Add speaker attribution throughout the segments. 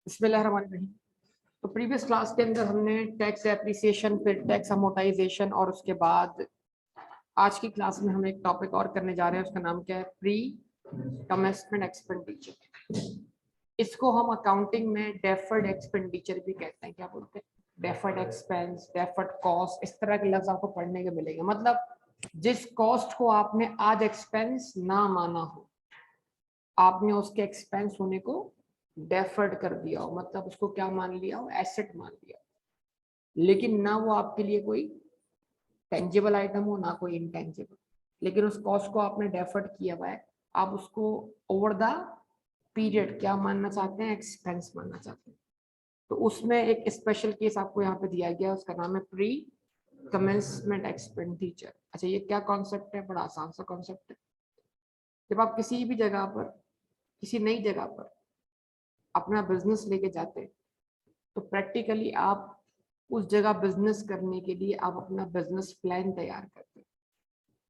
Speaker 1: बिस्मिल्लाहिर्रहमानिर्रहीम। तो previous class के अंदर हमने टैक्स एप्रिसिएशन, फिर टैक्स अमोर्टाइजेशन और उसके बाद आज की क्लास में हम एक टॉपिक और करने जा रहे हैं। उसका नाम क्या है? Pre commencement expenditure. इसको हम अकाउंटिंग में डेफर्ड एक्सपेंडिचर भी कहते हैं। क्या बोलते हैं? डेफर्ड एक्सपेंस, डेफर्ड कॉस्ट, इस तरह के लफ्ज आपको पढ़ने के मिलेंगे। मतलब जिस कॉस्ट को आपने आज एक्सपेंस ना माना हो, आपने उसके एक्सपेंस होने को डेफर्ड कर दिया हो, मतलब उसको क्या मान लिया हो? एसेट मान लिया हो। लेकिन ना वो आपके लिए कोई टेंजिबल आइटम हो, ना कोई इनटेंजिबल, लेकिन उस कॉस्ट को आपने डेफर्ड किया हुआ है। आप उसको ओवर द पीरियड क्या मानना चाहते हैं? एक्सपेंस मानना चाहते हैं। तो उसमें एक स्पेशल केस आपको यहाँ पे दिया गया है, उसका नाम है प्री कमेंसमेंट एक्सपेंडिचर। अच्छा, ये क्या कॉन्सेप्ट है? बड़ा आसान सा कॉन्सेप्ट है। जब आप किसी भी जगह पर, किसी नई जगह पर अपना बिजनेस लेके जाते हैं, तो प्रैक्टिकली आप उस जगह बिजनेस करने के लिए आप अपना बिजनेस प्लान तैयार करते हैं।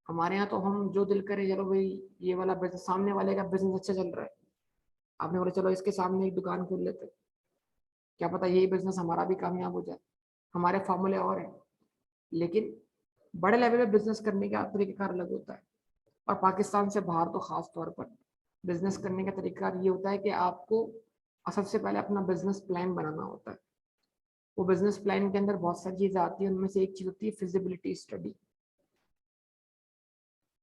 Speaker 1: हमारे यहाँ तो हम जो दिल करे, चलो भाई ये वाला बिजनेस, सामने वाले का बिजनेस अच्छा चल रहा है, आपने बोला चलो इसके सामने एक दुकान खोल लेते हैं, क्या पता यही बिजनेस हमारा भी कामयाब हो जाए। हमारे फॉर्मूले और हैं, लेकिन बड़े लेवल पे बिजनेस करने का तरीका अलग होता है। और पाकिस्तान से बाहर तो खास तौर पर बिजनेस करने का तरीका ये होता है कि आपको सबसे पहले अपना बिजनेस प्लान बनाना होता है। वो बिजनेस प्लान के अंदर बहुत सारी चीजें आती है, उनमें से एक चीज होती है फिजिबिलिटी स्टडी,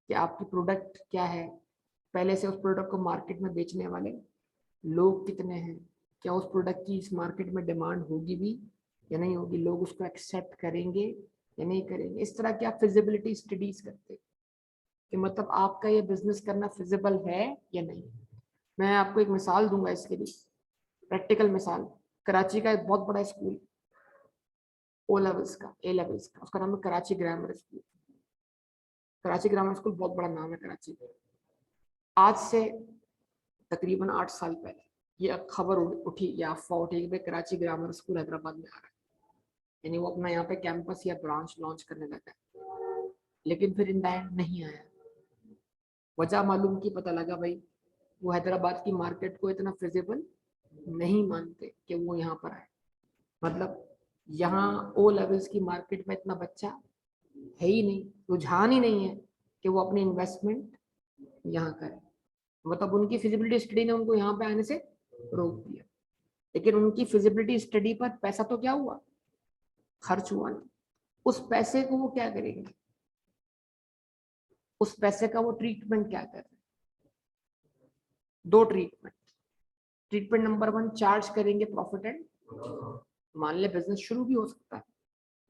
Speaker 1: कि आपकी प्रोडक्ट क्या है, पहले से उस प्रोडक्ट को मार्केट में बेचने वाले लोग कितने हैं, क्या उस प्रोडक्ट की इस मार्केट में डिमांड होगी भी या नहीं होगी, लोग उसको एक्सेप्ट करेंगे या नहीं करेंगे। इस तरह की आप फिजिबिलिटी स्टडीज करते हैं कि मतलब आपका ये बिजनेस करना फिजिबल है या नहीं। मैं आपको एक मिसाल दूंगा इसके लिए, प्रैक्टिकल मिसाल। कराची का एक बहुत बड़ा स्कूल, ओ लेवल्स का, ए लेवल्स का, उसका नाम है Karachi grammar school. Karachi grammar school बहुत बड़ा नाम है कराची में। आज से तकरीबन 8 साल पहले ये खबर उठी या अफवाह उठी कि कराची ग्रामर स्कूल हैदराबाद में आ रहा है, यानी वो अपना यहाँ पे कैंपस या ब्रांच लॉन्च करने लगा है। लेकिन फिर इन द एंड नहीं आया। वजह मालूम की, पता लगा भाई वो हैदराबाद की मार्केट को इतना फिजिबल नहीं मानते कि वो यहाँ पर आए। मतलब यहाँ ओ लेवल्स की मार्केट में इतना बच्चा है ही नहीं, रुझान ही नहीं है कि वो अपनी इन्वेस्टमेंट यहाँ करे। मतलब उनकी फिजिबिलिटी स्टडी ने उनको यहाँ पे आने से रोक दिया। लेकिन उनकी फिजिबिलिटी स्टडी पर पैसा तो क्या हुआ? खर्च हुआ नहीं। उस पैसे को वो क्या करेंगे? उस पैसे का वो ट्रीटमेंट क्या कर रहे हैं? दो ट्रीटमेंट। ट्रीटमेंट नंबर 1, चार्ज करेंगे प्रॉफिट एंड, मान ले बिजनेस शुरू भी हो सकता है,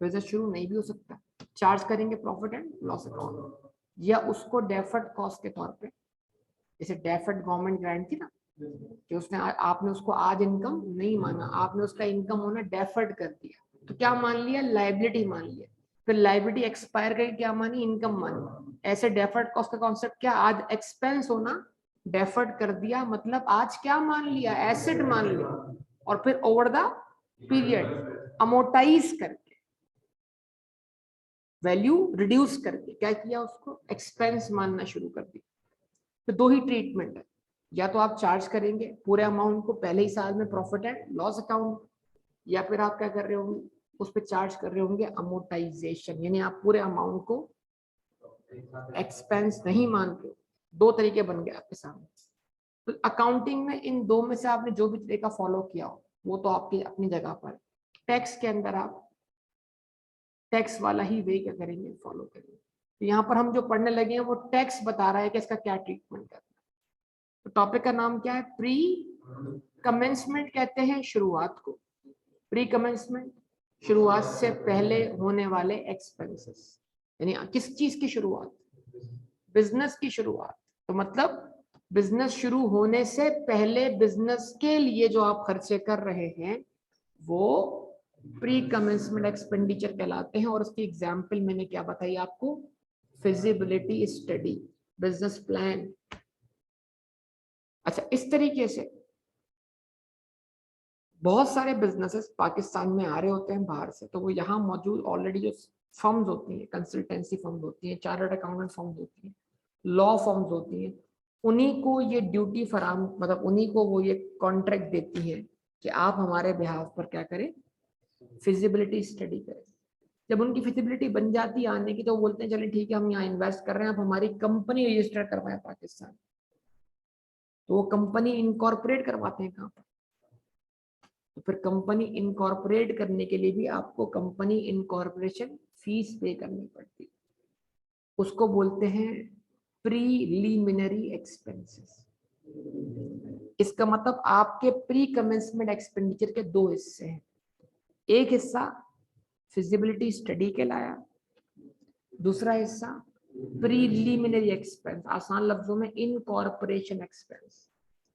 Speaker 1: बिजनेस शुरू नहीं भी हो सकता, चार्ज करेंगे प्रॉफिट एंड लॉस अकाउंट, या उसको डेफर्ड कॉस्ट के तौर पे, जैसे डेफर्ड गवर्नमेंट ग्रांट थी ना, कि उसने आपने उसको आज इनकम नहीं माना, आपने उसका इनकम होना डेफर्ड कर दिया, तो क्या मान लिया? लाइबिलिटी मान लिया। फिर लाइबिलिटी एक्सपायर करके क्या मानी? इनकम मानी। ऐसे डेफर्ड कॉस्ट का कॉन्सेप्ट क्या? आज एक्सपेंस होना डेफर्ड कर दिया, मतलब आज क्या मान लिया? एसेट मान लिया। और फिर ओवर द पीरियड अमोर्टाइज करके, वैल्यू रिड्यूस करके क्या किया? उसको एक्सपेंस मानना शुरू कर दिया। तो दो ही ट्रीटमेंट है, या तो आप चार्ज करेंगे पूरे अमाउंट को पहले ही साल में प्रॉफिट एंड लॉस अकाउंट, या फिर आप क्या कर रहे होंगे? उस पर चार्ज कर रहे होंगे अमोर्टाइजेशन, यानी आप पूरे अमाउंट को एक्सपेंस नहीं मान रहे। दो तरीके बन गए आपके सामने। तो अकाउंटिंग में इन दो में से आपने जो भी तरीका फॉलो किया हो वो तो आपकी अपनी जगह पर। टैक्स के अंदर आप टैक्स वाला ही वे क्या करेंगे? फॉलो करेंगे। तो यहाँ पर हम जो पढ़ने लगे हैं वो टैक्स बता रहा है कि इसका क्या ट्रीटमेंट करना है। तो टॉपिक का नाम क्या है? प्री कमेंसमेंट कहते हैं शुरुआत को। प्री कमेंसमेंट, शुरुआत से पहले होने वाले एक्सपेंसेस, यानी किस चीज की शुरुआत? बिजनेस की शुरुआत। तो मतलब बिजनेस शुरू होने से पहले बिजनेस के लिए जो आप खर्चे कर रहे हैं वो प्री कमेंसमेंट एक्सपेंडिचर कहलाते हैं। और उसकी एग्जाम्पल मैंने क्या बताई आपको? Feasibility study, business plan. अच्छा, इस तरीके से बहुत सारे बिजनेसेस पाकिस्तान में आ रहे होते हैं बाहर से, तो वो यहाँ मौजूद ऑलरेडी जो फर्म्स होती हैं, कंसल्टेंसी फर्म्स होती हैं, चार्टर्ड अकाउंटेंट फर्म्स होती हैं, लॉ फर्म्स होती हैं, उन्हीं को ये ड्यूटी फराम, मतलब उन्हीं को वो ये कॉन्ट्रैक्ट देती हैं कि आप हमारे बिहाफ पर क्या करें, फिजिबिलिटी स्टडी करें। जब उनकी फिजिबिलिटी बन जाती है आने की, तो बोलते हैं चलिए ठीक है हम यहाँ इन्वेस्ट कर रहे हैं, आप हमारी कंपनी रजिस्टर करवाएं पाकिस्तान। तो वो कंपनी इनकॉर्पोरेट करवाते हैं कहाँ पर, तो फिर कंपनी इनकॉर्पोरेट करने के लिए भी आपको कंपनी इनकॉर्पोरेशन फीस पे करनी पड़ती है। उसको बोलते हैं प्रीलिमिनरी एक्सपेंसेस। इसका मतलब आपके प्री कमेंसमेंट एक्सपेंडिचर के दो हिस्से हैं। एक हिस्सा फिजिबिलिटी स्टडी के लाया, दूसरा हिस्सा प्रीलिमिनरी एक्सपेंस, आसान लफ्जों में इनकॉर्पोरेशन एक्सपेंस,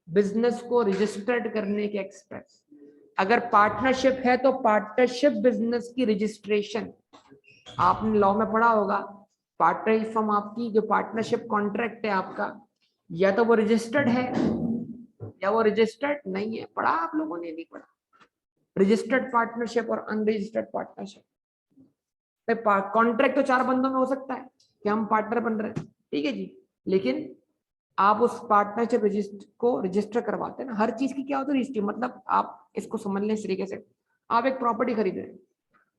Speaker 1: बिजनेस को रजिस्टर्ड करने के एक्सपेंस। अगर पार्टनरशिप है तो पार्टनरशिप बिजनेस की रजिस्ट्रेशन, आपने लॉ में पढ़ा होगा, पार्टनरशिप फर्म आपकी जो पार्टनरशिप कॉन्ट्रैक्ट है आपका, या तो वो रजिस्टर्ड है या वो रजिस्टर्ड नहीं है। पढ़ा आप लोगों ने, नहीं पढ़ा? रजिस्टर्ड पार्टनरशिप और अनरजिस्टर्ड पार्टनरशिप। कॉन्ट्रैक्ट तो 4 बंदों में हो सकता है कि हम पार्टनर बन रहे हैं, ठीक है जी, लेकिन आप उस पार्टनरशिप को रजिस्टर करवाते हैं ना। हर चीज की क्या होता है रजिस्ट्री, मतलब आप इसको समझ लें इस तरीके से, आप एक प्रॉपर्टी खरीद रहे हैं,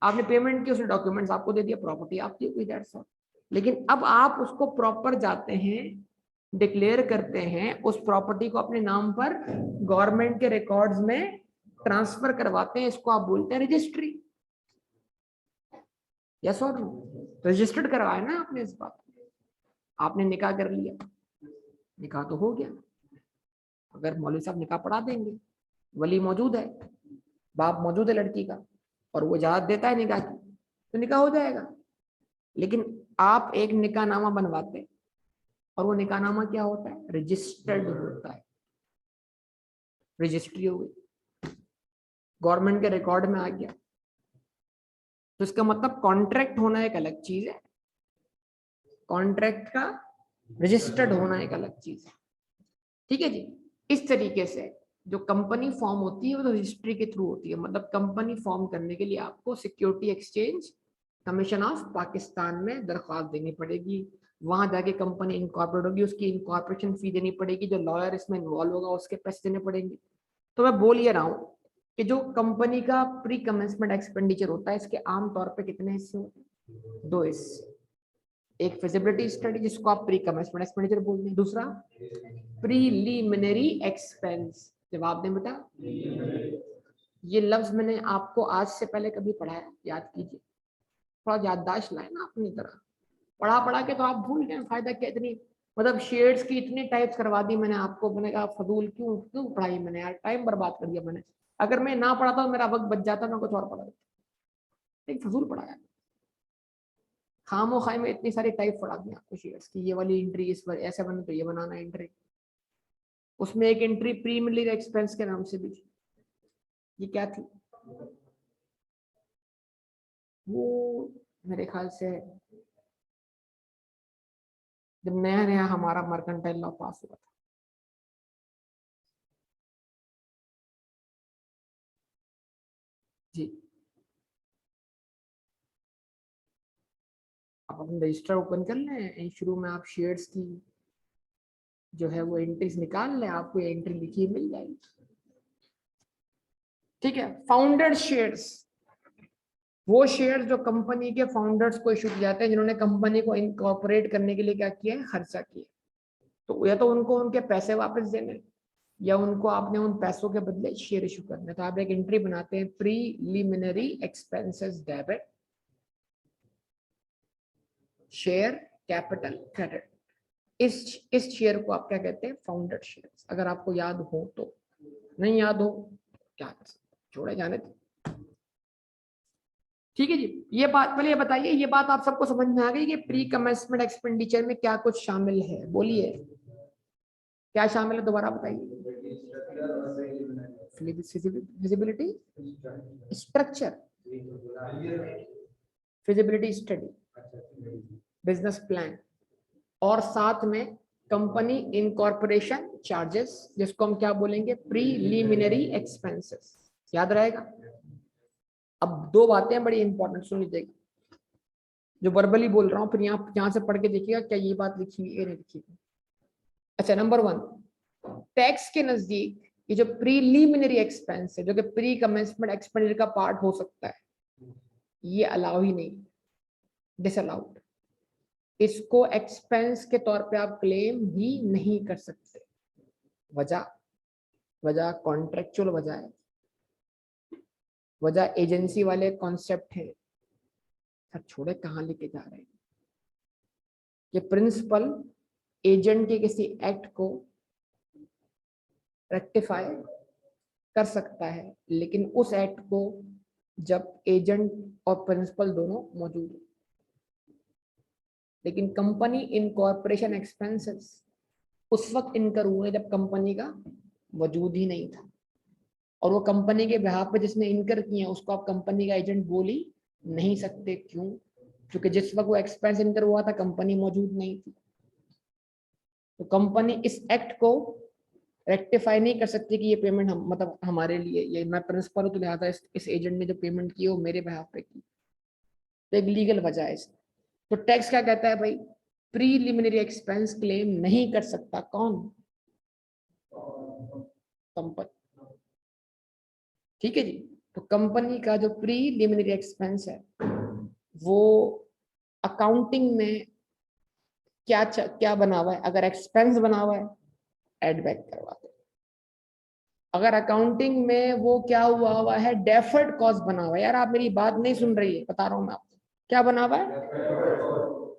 Speaker 1: आपने पेमेंट की, उसने डॉक्यूमेंट्स आपको दे दिया, प्रॉपर्टी आपकी हुई, दैट्स ऑल। लेकिन अब आप उसको प्रॉपर जाते हैं, डिक्लेयर करते हैं, उस प्रॉपर्टी को अपने नाम पर गवर्नमेंट के रिकॉर्ड्स में ट्रांसफर करवाते हैं, इसको आप बोलते हैं रजिस्ट्री। यस और नो? रजिस्टर्ड करवाया ना आपने इस बात, आपने निकाह कर लिया, निकाह तो हो गया। अगर मौलवी साहब निकाह पढ़ा देंगे, वली मौजूद है, बाप मौजूद है लड़की का, और वो इजाजत देता है निकाह की, तो निकाह हो जाएगा। लेकिन आप एक निकाहनामा बनवाते, और वो निकाहनामा क्या होता है, रजिस्टर्ड होता है, रजिस्ट्री हो गई, गवर्नमेंट के रिकॉर्ड में आ गया। तो इसका मतलब कॉन्ट्रैक्ट होना एक अलग चीज है, कॉन्ट्रैक्ट का रजिस्टर्ड होना एक अलग चीज है, ठीक है जी। इस तरीके से जो कंपनी फॉर्म होती है वो तो रजिस्ट्री के थ्रू होती है। मतलब कंपनी फॉर्म करने के लिए आपको security exchange commission of Pakistan में दरख्वास्त देनी पड़ेगी, वहां जाके कंपनी इनकॉर्पोरेट होगी, उसकी इनकॉर्पोरेशन फी देनी पड़ेगी, जो लॉयर इसमें इन्वॉल्व होगा उसके पैसे देने पड़ेंगे। तो मैं बोल ये रहा हूँ कि जो कंपनी का प्री कमेंसमेंट एक्सपेंडिचर होता है, इसके आमतौर पर कितने हिस्से होते हैं? 2 हिस्से। एक फिजिबिलिटी स्टडी जिसको आप प्री कमेंसमेंट एक्सपेंडिचर बोलते हैं, दूसरा प्रीलिमिनरी एक्सपेंस। जवाब दें बेटा। ये लफ्ज मैंने आपको आज से पहले कभी पढ़ाया? याद कीजिए, थोड़ा याददाश्त लाए ना अपनी तरह। पढ़ा पढ़ा के तो आप भूल गए, फायदा क्या? इतनी मतलब शेड्स की इतनी टाइप्स करवा दी मैंने आपको, मैंने कहा फजूल क्यों क्यों पढ़ाई मैंने यार, टाइम बर्बाद कर दिया मैंने। अगर मैं ना पढ़ाता तो मेरा वक्त बच जाता, मैं कुछ और पढ़ा देता, लेकिन फजूल पढ़ाया। खामो खाई में इतनी सारी टाइप पढ़ा दी आपको शेड्स की, ये वाली एंट्री इस पर ऐसे बने तो ये बनाना एंट्री, उसमें एक एंट्री प्रीमिनरी एक्सपेंस के नाम से भी थी। ये क्या थी? वो मेरे ख्याल से जब नया नया हमारा मर्केंटाइल लॉ पास हुआ था, जी। आप अपना रजिस्टर ओपन कर लें, शुरू में आप शेयर्स की जो है वो एंट्रीज निकाल लें, आपको एंट्री लिखी मिल जाएगी, ठीक है। फाउंडर शेयर्स, वो शेयर्स जो कंपनी के फाउंडर्स को इशू किए जाते हैं, जिन्होंने कंपनी को इनकॉर्पोरेट करने के लिए क्या किया है, खर्चा किया। तो या तो उनको उनके पैसे वापस देने, या उनको आपने उन पैसों के बदले शेयर इशू करने। तो आप एक एंट्री बनाते हैं, preliminary expenses debit share capital credit. इस शेयर को आप क्या कहते हैं, फाउंडर शेयर। अगर आपको याद हो तो, नहीं याद हो क्या कर सकते, छोड़े जाने थे, ठीक है जी। ये बात पहले ये बताइए, ये बात आप सबको समझ में आ गई कि प्री कमेंसमेंट एक्सपेंडिचर में क्या कुछ शामिल है? बोलिए क्या शामिल है, दोबारा बताइए। Feasibility structure, feasibility study, business plan, और साथ में कंपनी इनकॉर्पोरेशन चार्जेस, जिसको हम क्या बोलेंगे, प्रीलिमिनरी एक्सपेंसेस। याद रहेगा? अब 2 बातें बड़ी इंपॉर्टेंट सुन लीजिएगा, जो वर्बली बोल रहा हूं, फिर यहाँ से पढ़ के देखिएगा क्या ये बात लिखी हुई है, नहीं लिखी हुई। अच्छा, नंबर 1, टैक्स के नजदीक ये जो प्रीलिमिनरी एक्सपेंस है, जो कि प्री कमेंसमेंट एक्सपेंडिचर का पार्ट हो सकता है, ये अलाउ ही नहीं, डिसअलाउड। इसको एक्सपेंस के तौर पे आप क्लेम ही नहीं कर सकते। वजह कॉन्ट्रेक्चुअल वजह है, वजह एजेंसी वाले कॉन्सेप्ट है। सर छोड़े, कहाँ लेके जा रहे हैं? ये प्रिंसिपल एजेंट के किसी एक्ट को रेक्टिफाई कर सकता है, लेकिन उस एक्ट को जब एजेंट और प्रिंसिपल दोनों मौजूद हो। लेकिन कंपनी इनकॉर्पोरेशन एक्सपेंसेस उस वक्त इनकर हुए जब कंपनी का वजूद ही नहीं था, और वो कंपनी के बिहाफ पे जिसने इनकर किए उसको आप कंपनी का एजेंट बोल ही नहीं सकते। क्यों? क्योंकि जिस वक्त वो एक्सपेंस इनकर हुआ था कंपनी मौजूद नहीं थी। तो कंपनी इस एक्ट को रेक्टिफाई नहीं कर सकती कि ये पेमेंट हम मतलब हमारे लिए, ये मैं प्रिंसिपल हूं तो लिहाजा इस एजेंट ने जो पेमेंट की वो मेरे बिहाफ पे की। तो एक लीगल वजह है इसमें। तो टैक्स क्या कहता है भाई? प्रीलिमिनरी एक्सपेंस क्लेम नहीं कर सकता कौन? कंपनी। ठीक है जी। तो कंपनी का जो प्रीलिमिनरी एक्सपेंस है वो अकाउंटिंग में क्या बना हुआ है? अगर एक्सपेंस बना हुआ है एड बैक करवाते। अगर अकाउंटिंग में वो क्या हुआ है? डेफर्ड कॉस्ट बना हुआ है। यार आप मेरी बात नहीं सुन रही है, बता रहा हूं मैं आपको क्या बना हुआ है।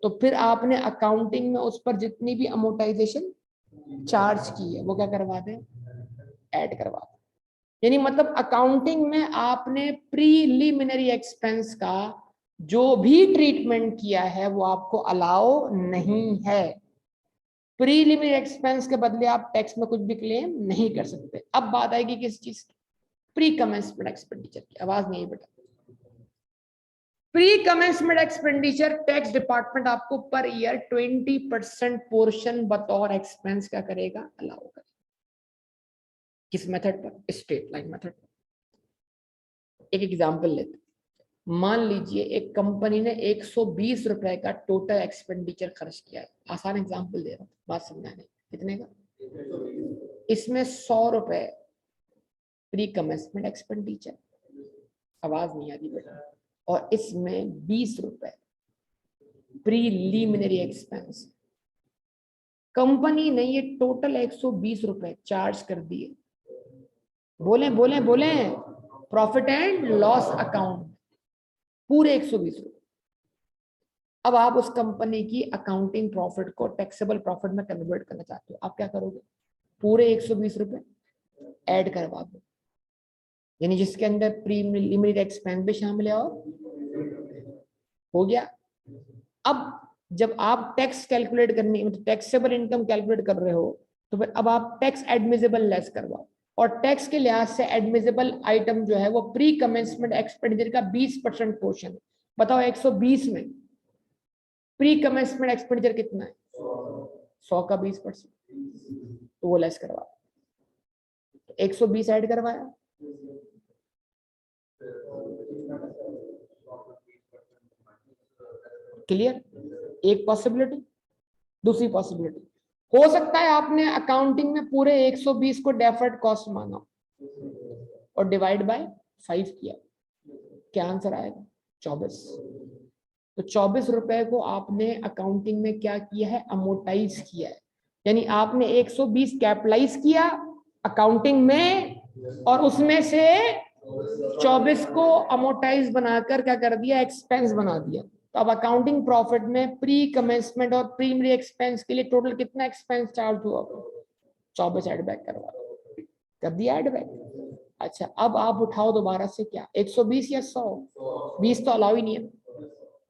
Speaker 1: तो फिर आपने अकाउंटिंग में उस पर जितनी भी अमोर्टाइजेशन चार्ज की है वो क्या करवा दें? ऐड करवा दें। यानी मतलब अकाउंटिंग में आपने प्रीलिमिनरी एक्सपेंस का जो भी ट्रीटमेंट किया है वो आपको अलाउ नहीं है। प्रीलिमिनरी एक्सपेंस के बदले आप टैक्स में कुछ भी क्लेम नहीं कर सकते। अब बात आएगी किस चीज की? प्री कमेंसमेंट एक्सपेंडिचर की। आवाज नहीं आई बेटा। Pre commencement expenditure tax department आपको पर ईयर 20% पोर्शन बतौर एक्सपेंस क्या करेगा? अलाउ करेगा। किस मेथड पर? स्ट्रेट लाइन मेथड पर। एक एग्जांपल लेते। मान लीजिए एक कंपनी ने 120 रुपए का टोटल एक्सपेंडिचर खर्च किया है। आसान एग्जांपल दे रहा हूं बात समझाने। कितने का? इसमें 100 रुपए प्री कमेंसमेंट एक्सपेंडिचर, आवाज नहीं आ रही बेटा, और इसमें 20 रुपए प्रीलिमिनरी एक्सपेंस। कंपनी ने ये टोटल 120 रुपए चार्ज कर दिए। बोले बोले बोले प्रॉफिट एंड लॉस अकाउंट, पूरे 120 रुपए। अब आप उस कंपनी की अकाउंटिंग प्रॉफिट को टैक्सेबल प्रॉफिट में कन्वर्ट करना चाहते हो। आप क्या करोगे? पूरे 120 रुपए ऐड करवा दो, यानी जिसके अंदर प्रीलिमिनरी एक्सपेंस भी शामिल है। और हो गया। अब जब आप टैक्स कैलकुलेट करनी मतलब टैक्सेबल इनकम कैलकुलेट कर रहे हो तो फिर अब आप टैक्स एडमिसिबल लेस करवाओ। और टैक्स के लिहाज से एडमिसिबल आइटम जो है वो प्री कमेंसमेंट एक्सपेंडिचर का 20% पोर्शन। बताओ 120 में प्री कमेंसमेंट एक्सपेंडिचर कितना है? 100 का 20%, तो वो लेस करवा। 120 ऐड करवाया, क्लियर? एक पॉसिबिलिटी। दूसरी पॉसिबिलिटी हो सकता है आपने अकाउंटिंग में पूरे 120 को डेफर्ड कॉस्ट माना और डिवाइड बाय 5 किया। क्या आंसर आएगा? 24। तो 24 रुपए को आपने अकाउंटिंग में क्या किया है? अमोर्टाइज किया है। यानी आपने 120 कैपिटलाइज किया अकाउंटिंग में, और उसमें से 24 को अमोर्टाइज बनाकर क्या कर दिया? एक्सपेंस बना दिया। तो अब अकाउंटिंग प्रॉफिट में प्री कमेंसमेंट और प्रीमियरी एक्सपेंस के लिए टोटल कितना एक्सपेंस चार्ज हुआ? 24 एड बैक करवा कर दिया एड बैक। अच्छा अब आप उठाओ दोबारा से क्या? 120 या 100? 20 तो अलाउ ही नहीं है।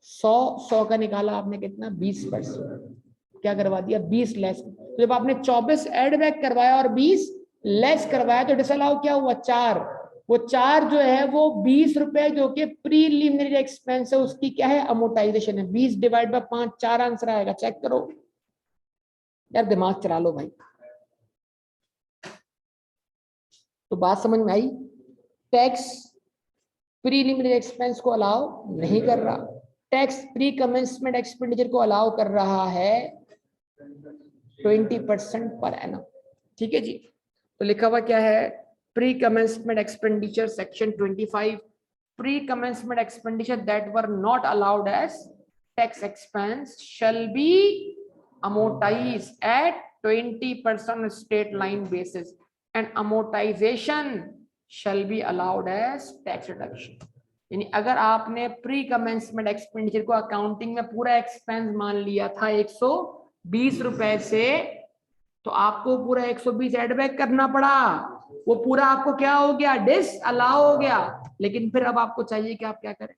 Speaker 1: 100 का निकाला आपने कितना? 20%। क्या करवा दिया? 20 लेस। तो जब आपने 24 एड बैक करवाया और 20 लेस करवाया तो डिसअलाउ क्या हुआ? 4। वो 4 जो है वो 20 रुपए जो कि प्रीलिमिनरी एक्सपेंस है उसकी क्या है? अमोर्टाइजेशन है। 20 डिवाइड बाय 5, 4 आंसर आएगा। चेक करो यार, दिमाग चला लो भाई। तो बात समझ में आई? टैक्स प्रीलिमिनरी एक्सपेंस को अलाउ नहीं कर रहा, टैक्स प्री कमेंसमेंट एक्सपेंडिचर को अलाउ कर रहा है 20% पर एनम। ठीक है जी। तो लिखा हुआ क्या है, pre commencement expenditure section 25, pre commencement expenditure that were not allowed as tax expense shall be amortized at 20% straight line basis and amortization shall be allowed as tax reduction। यानी अगर आपने प्री कमेंसमेंट एक्सपेंडिचर को accounting में पूरा expense मान लिया था 120 रुपए से, तो आपको पूरा 120 एडबैक करना पड़ा, वो पूरा आपको क्या हो गया, डिस अलाउ हो गया। लेकिन फिर अब आपको चाहिए कि आप क्या करें,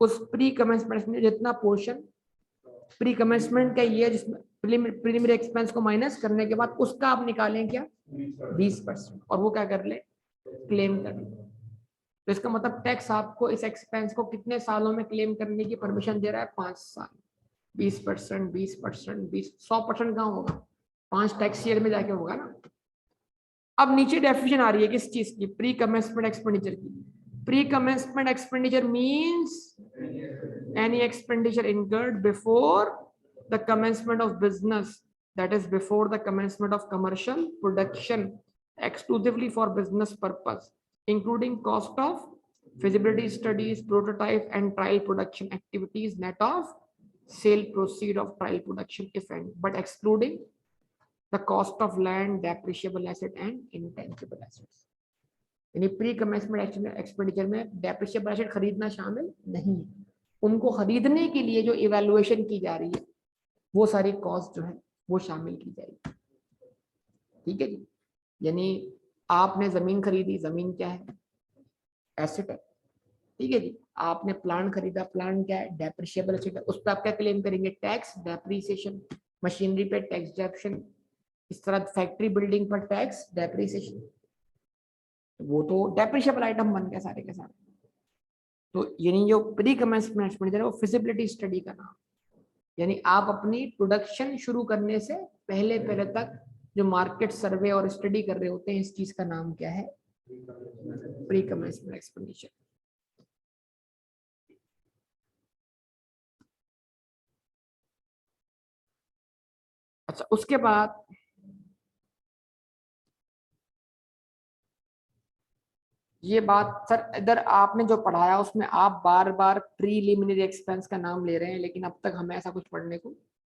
Speaker 1: उस प्री कमेंसमेंट में जितना पोर्शन प्री कमेंसमेंट का ये जिसमें प्रीलिमिनरी एक्सपेंस को माइनस करने के बाद उसका आप निकालें क्या 20%, और वो क्या कर ले, क्लेम कर ले। तो इसका मतलब टैक्स आपको इस एक्सपेंस को कितने सालों में क्लेम करने की परमिशन दे रहा है, 5 साल। 20%, 20%, 100% कहाँ होगा, 5 टैक्स ईयर में जाके होगा ना। अब नीचे डेफिनेशन आ रही है किस चीज की, प्री कमेंसमेंट एक्सपेंडिचर की। Pre commencement expenditure means any expenditure incurred before the commencement of business, that is before the commencement of commercial production, exclusively for business purpose, including cost of feasibility studies, prototype and trial production activities, net of sale proceed of trial production if any, but excluding the cost of land, depreciable asset and intangible assets। यानी pre commencement expenditure में depreciable asset खरीदना शामिल नहीं है, उनको खरीदने के लिए जो इवैल्यूएशन की जा रही है वो सारी कॉस्ट जो है वो शामिल की जाएगी। ठीक है जी, यानी आपने जमीन खरीदी, जमीन क्या है, एसेट है। ठीक है जी, आपने प्लांट खरीदा, प्लांट क्या है, डेप्रिशिएबल एसेट है, उस पर आप क्या क्लेम करेंगे, टैक्स डेप्रिसिएशन। मशीनरी पे टैक्स डेप्रिसिएशन, इस तरह फैक्ट्री बिल्डिंग पर टैक्स डेप्रिसिएशन, वो तो डेप्रिशिएबल आइटम बन गया सारे के सारे। तो यानी जो प्री कमेंसमेंट एक्सपेंडिचर है वो फिजिबिलिटी स्टडी का नाम, यानी आप अपनी प्रोडक्शन शुरू करने से पहले पहले तक जो मार्केट सर्वे और स्टडी कर रहे होते हैं, इस चीज का नाम क्या है, प्री कमेंसमेंट एक्सपेंडिचर। अच्छा, उसके बाद ये बात सर, इधर आपने जो पढ़ाया उसमें आप बार बार प्रीलिमिनरी एक्सपेंस का नाम ले रहे हैं, लेकिन अब तक हमें ऐसा कुछ पढ़ने को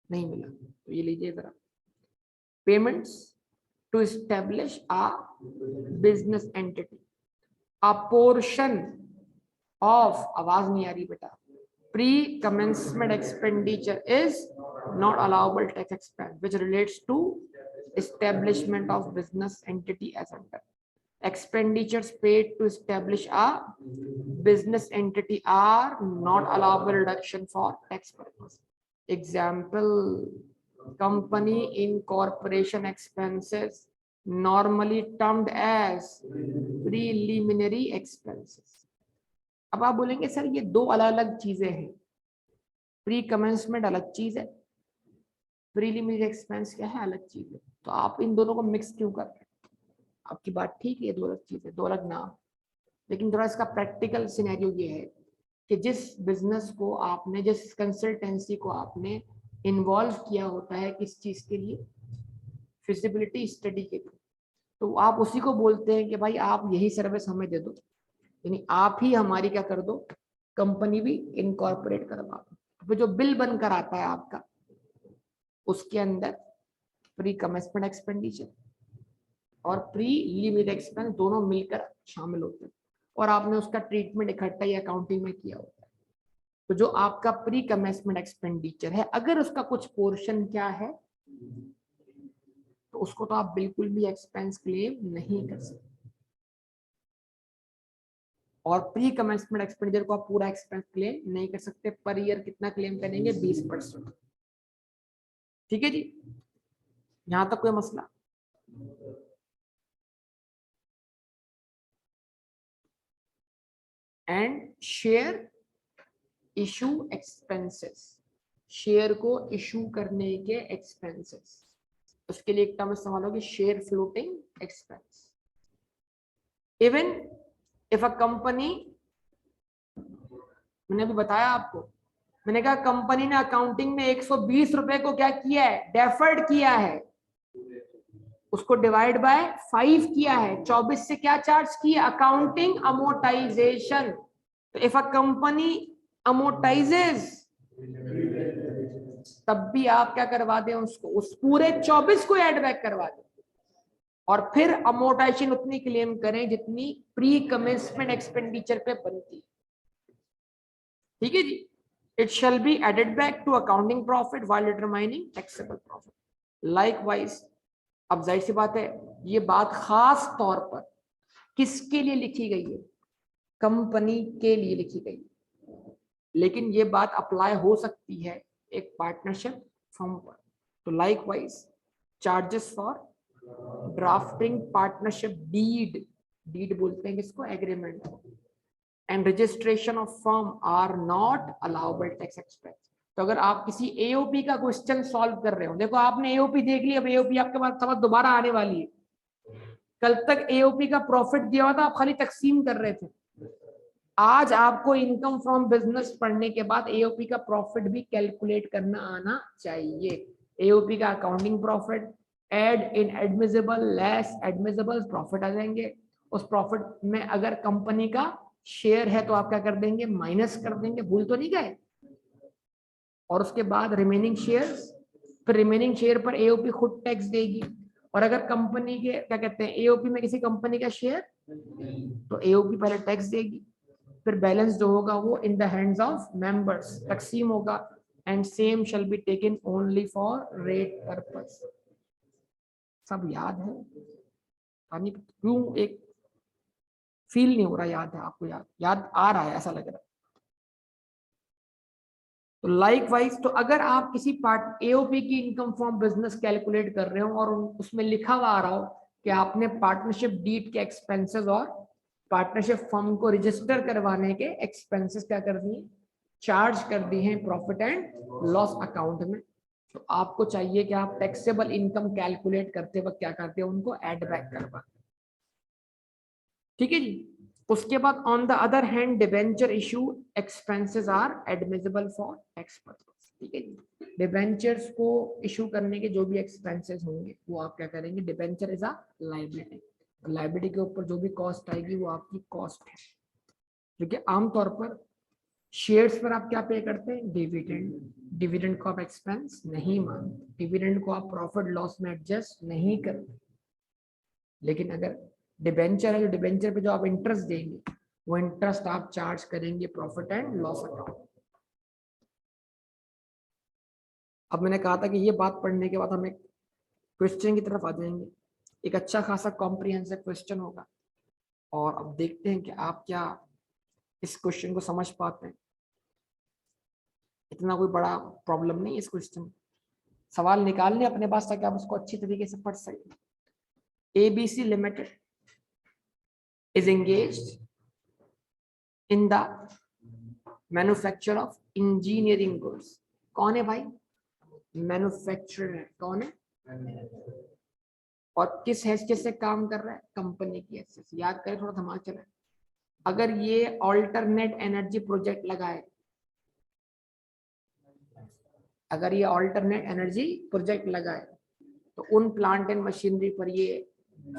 Speaker 1: नहीं मिला। तो ये लीजिए जरा, payments to establish a business entity, a portion of, आवाज नहीं आ रही बेटा, pre commencement expenditure is not allowable tax expense which relates to establishment of business entity as under expenditures paid to establish a business entity are not allowable reduction for tax purpose. Example, company incorporation expenses normally termed as preliminary expenses। अब आप बोलेंगे sir ये दो अलग अलग चीजें हैं, pre commencement अलग चीज है, प्रीलिमिनरी एक्सपेंस क्या है, अलग चीज है, तो आप इन दोनों को मिक्स क्यों कर रहे हैं। आपकी बात ठीक है, दो अलग चीजें, दो अलग नाम, लेकिन थोड़ा इसका प्रैक्टिकल सिनेरियो ये है कि जिस बिजनेस को आपने, जिस कंसल्टेंसी को आपने इन्वॉल्व किया होता है किस चीज के लिए, फिजिबिलिटी स्टडी के लिए, तो आप उसी को बोलते हैं कि भाई आप यही सर्विस हमें दे दो, यानी आप ही हमारी क्या कर दो, कंपनी भी इनकॉर्पोरेट करवा दो। जो बिल बनकर आता है आपका, उसके अंदर प्री कमेंसमेंट एक्सपेंडिचर और प्री लिमिट एक्सपेंस दोनों मिलकर शामिल होते हैं, और आपने उसका ट्रीटमेंट इकट्ठा ही अकाउंटिंग में किया होता है। तो जो आपका प्री कमेंसमेंट एक्सपेंडिचर है, अगर उसका कुछ पोर्शन क्या है, तो उसको तो आप बिल्कुल भी एक्सपेंस क्लेम नहीं कर सकते, और प्री कमेंसमेंट एक्सपेंडिचर को आप पूरा एक्सपेंस क्लेम नहीं कर सकते। पर ईयर कितना क्लेम करेंगे, 20%। ठीक है जी, यहां तक कोई मसला। And share issue expenses, share को इशू करने के एक्सपेंसेस, उसके लिए एक टर्म इस्तेमाल होगी, share floating expense. Even if a company, मैंने अभी बताया आपको, मैंने कहा कंपनी ने अकाउंटिंग में 120 रुपए को क्या किया है, डेफर्ड किया है, उसको डिवाइड बाय 5 किया है, 24 से क्या चार्ज किया, अकाउंटिंग अमोर्टाइजेशन। तो इफ अ कंपनी अमोर्टाइजेज, तब भी आप क्या करवा दें उसको, उस पूरे 24 को एड बैक करवा दें, और फिर अमोर्टाइजेशन उतनी क्लेम करें जितनी प्री कमेंसमेंट एक्सपेंडिचर पे बनती है। ठीक है जी। It shall be added back to accounting profit while determining taxable profit. Likewise, अब जाहिर सी बात है ये बात खास तौर पर किसके लिए लिखी गई है, कंपनी के लिए लिखी गई है, लेकिन ये बात अप्लाई हो सकती है एक पार्टनरशिप फर्म पर। तो likewise charges for drafting partnership deed, deed बोलते हैं किसको, agreement, and registration of firm are not allowable tax expense. तो अगर आप किसी एओपी का क्वेश्चन सॉल्व कर रहे हो, देखो आपने एओपी देख लिया, अब एओपी आपके पास समझ दोबारा आने वाली है। कल तक एओपी का प्रॉफिट दिया हुआ था, आप खाली तकसीम कर रहे थे। आज आपको इनकम फ्रॉम बिजनेस पढ़ने के बाद एओपी का प्रॉफिट भी कैलकुलेट करना आना चाहिए। एओपी का अकाउंटिंग प्रॉफिट, एड इन एडमिसिबल लेस एडमिसिबल प्रॉफिट आ जाएंगे। उस प्रॉफिट में अगर कंपनी का शेयर है तो आप क्या कर देंगे, माइनस कर देंगे, भूल तो नहीं गए। और उसके बाद रिमेनिंग शेयर्स, फिर रिमेनिंग शेयर पर एओपी खुद टैक्स देगी। और अगर कंपनी के क्या कहते हैं एओपी में किसी कंपनी का शेयर, तो एओपी पहले टैक्स देगी, फिर बैलेंस जो होगा वो in the hands of members तकसीम होगा, and same shall be taken only for rate purpose. सब याद है, पानी क्यों एक फील नहीं हो रहा, याद है आपको, याद आ रहा है ऐसा लग रहा है। तो लाइकवाइज, तो अगर आप किसी पार्ट एओपी की इनकम फ्रॉम बिजनेस कैलकुलेट कर रहे हो और उसमें लिखा हुआ आ रहा हो कि आपने पार्टनरशिप डीड के एक्सपेंसेस और पार्टनरशिप फर्म को रजिस्टर करवाने के एक्सपेंसेस क्या कर दिए, चार्ज कर दिए हैं प्रॉफिट एंड लॉस अकाउंट में, तो आपको चाहिए कि आप टैक्सेबल इनकम कैलकुलेट करते वक्त क्या करते हैं, उनको एड बैक करवा। ठीक है जी। उसके बाद on the other hand debenture issue expenses are admissible for tax purpose. ठीक है जी। डिबेंचर्स को इशू करने के जो भी एक्सपेंसेस होंगे वो आप क्या करेंगे, debenture is a liability, liability के ऊपर जो भी कॉस्ट आएगी वो आपकी कॉस्ट है। क्योंकि आमतौर पर शेयर्स पर आप क्या पे करते हैं, डिविडेंड, डिविडेंड को आप एक्सपेंस नहीं मानते, डिविडेंड को आप प्रॉफिट लॉस में एडजस्ट नहीं करते। लेकिन अगर डिबेंचर है, जो डिबेंचर पे जो आप इंटरेस्ट देंगे वो इंटरेस्ट आप चार्ज करेंगे प्रॉफिट एंड लॉस अकाउंट। अब मैंने कहा था कि ये बात पढ़ने के बाद हम एक क्वेश्चन की तरफ आ जाएंगे, एक अच्छा खासा कॉम्प्रिहेंसिव क्वेश्चन होगा, और अब देखते हैं कि आप क्या इस क्वेश्चन को समझ पाते हैं। इतना कोई बड़ा प्रॉब्लम नहीं इस क्वेश्चन, सवाल निकालने अपने पास ताकि आप उसको अच्छी तरीके से पढ़ सकें। ABC limited is engaged in the manufacture of engineering goods। कौन है भाई, मैन्युफैक्चरर है, कौन है, और किस हैसियत से काम कर रहा है, कंपनी की हैसियत से। याद करें, थोड़ा दिमाग चलाए। अगर ये ऑल्टरनेट एनर्जी प्रोजेक्ट लगाए, अगर ये ऑल्टरनेट एनर्जी प्रोजेक्ट लगाए तो उन प्लांट एंड मशीनरी पर ये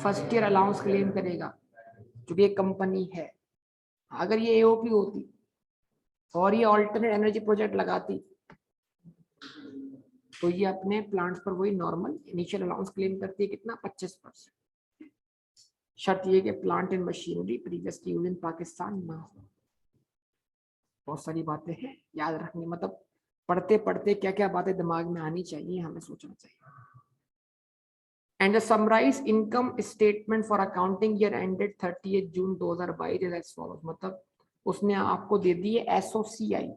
Speaker 1: फर्स्ट ईयर अलाउंस क्लेम करेगा क्योंकि ये कंपनी है। अगर ये एओपी होती और ये ऑल्टरनेट एनर्जी प्रोजेक्ट लगाती तो ये अपने प्लांट्स पर वही नॉर्मल इनिशियल अलाउंस क्लेम करती है, कितना, 25%। शर्त ये कि plant and machinery previously use in Pakistan ना हो। बहुत सारी बातें हैं याद रखनी, मतलब पढ़ते पढ़ते क्या क्या बातें दिमाग में आनी चाहिए, हमें सोचना चाहिए। And the summarise income statement for accounting year ended 30 June 2022 is as follows. मतलब उसने आपको दे दी है एसओसीआई,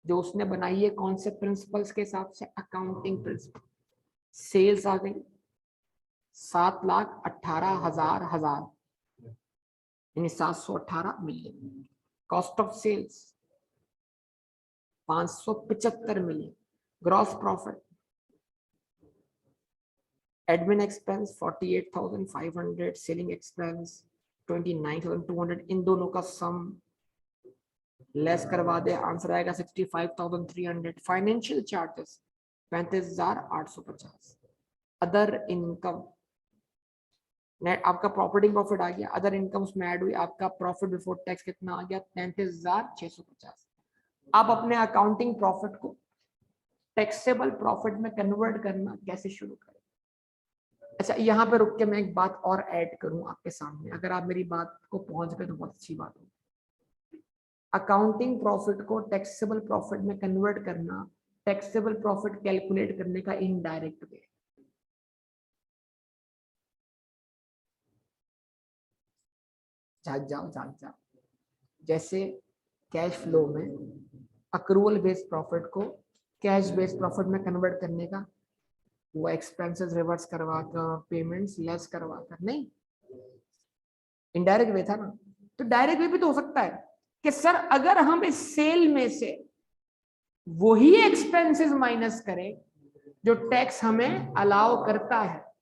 Speaker 1: जो उसने बनाई है कौन से प्रिंसिपल्स के हिसाब से, अकाउंटिंग प्रिंसिपल। सेल्स आ गई 7,18,000 यानी 718 million. Cost of sales 575 million. Gross profit, admin expense 48,500, selling expense 29,200, इन दोनों का सम लेस करवा दे, आंसर आएगा 65,300। Financial charges 35,850। Other income net आपका प्रॉपर्टी प्रॉफिट आ गया, अदर इनकम उसमें ऐड हुई, आपका प्रॉफिट बिफोर टैक्स कितना आ गया 33,650। आप अपने अकाउंटिंग प्रॉफिट को टैक्सेबल प्रॉफिट में कन्वर्ट करना कैसे शुरू करें। अच्छा, यहाँ पे रुक के मैं एक बात और ऐड करूं आपके सामने, अगर आप मेरी बात को पहुंच गए तो बहुत अच्छी बात होगी। अकाउंटिंग प्रॉफिट को टैक्सेबल प्रॉफिट में कन्वर्ट करना टैक्सेबल प्रॉफिट कैलकुलेट करने का इनडायरेक्ट वे। जाग जाओ। जैसे कैश फ्लो में अक्रूवल बेस्ड प्रॉफिट को कैश बेस्ड प्रॉफिट में कन्वर्ट करने का, वो एक्सपेंसेस रिवर्स करवा कर, पेमेंट्स लेस करवा कर, नहीं, इनडायरेक्ट वे था ना। तो डायरेक्ट वे भी तो हो सकता है कि सर अगर हम इस सेल में से वही एक्सपेंसेस माइनस करें जो टैक्स हमें अलाउ करता है,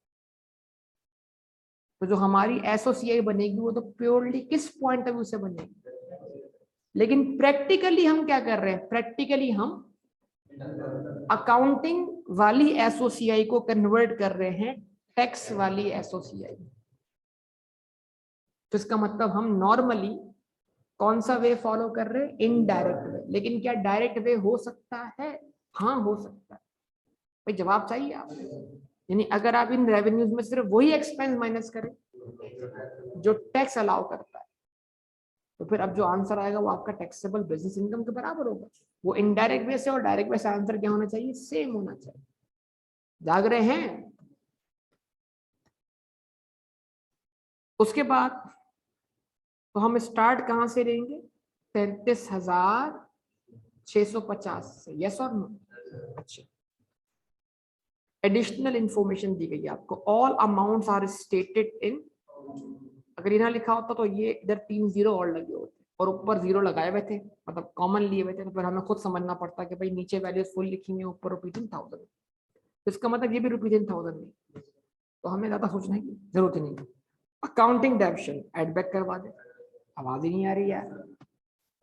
Speaker 1: तो जो हमारी एसओसीआई बनेगी वो तो प्योरली किस पॉइंट ऑफ व्यू से बनेगी। लेकिन प्रैक्टिकली हम क्या कर रहे हैं, प्रैक्टिकली हम अकाउंटिंग वाली एसओसीआई को कन्वर्ट कर रहे हैं टैक्स वाली एसओसीआई। तो इसका मतलब हम नॉर्मली कौन सा वे फॉलो कर रहे हैं, इनडायरेक्ट वे। लेकिन क्या डायरेक्ट वे हो सकता है? हाँ हो सकता है। भाई जवाब चाहिए आप, यानी अगर आप इन रेवेन्यूज में सिर्फ वही एक्सपेंस माइनस करें जो टैक्स अलाउ करता है, तो फिर अब जो आंसर आएगा वो आपका टैक्सेबल बिजनेस इनकम के बराबर होगा। वो इनडायरेक्ट वे से और डायरेक्ट वे से आंसर क्या होना चाहिए, सेम होना चाहिए। जाग रहे हैं? उसके बाद तो हम स्टार्ट कहां से लेंगे, 33,650 से, यस और नो। अच्छा, एडिशनल इंफॉर्मेशन दी गई है आपको, all amounts are stated in, अगर यहाँ लिखा होता तो ये इधर 3 जीरो और लगे होते और ऊपर जीरो लगाए हुए थे, मतलब कॉमन लिए हुए थे, तो फिर हमें खुद समझना पड़ता कि भाई नीचे वैल्यूज फुल लिखी हुई, ऊपर ₹1000। तो इसका मतलब ये भी ₹1000 नहीं, तो हमें ज्यादा सोचने की जरूरत ही नहीं। अकाउंटिंग डेबिशन एड बैक करवा दे, आवाज ही नहीं आ रही यार।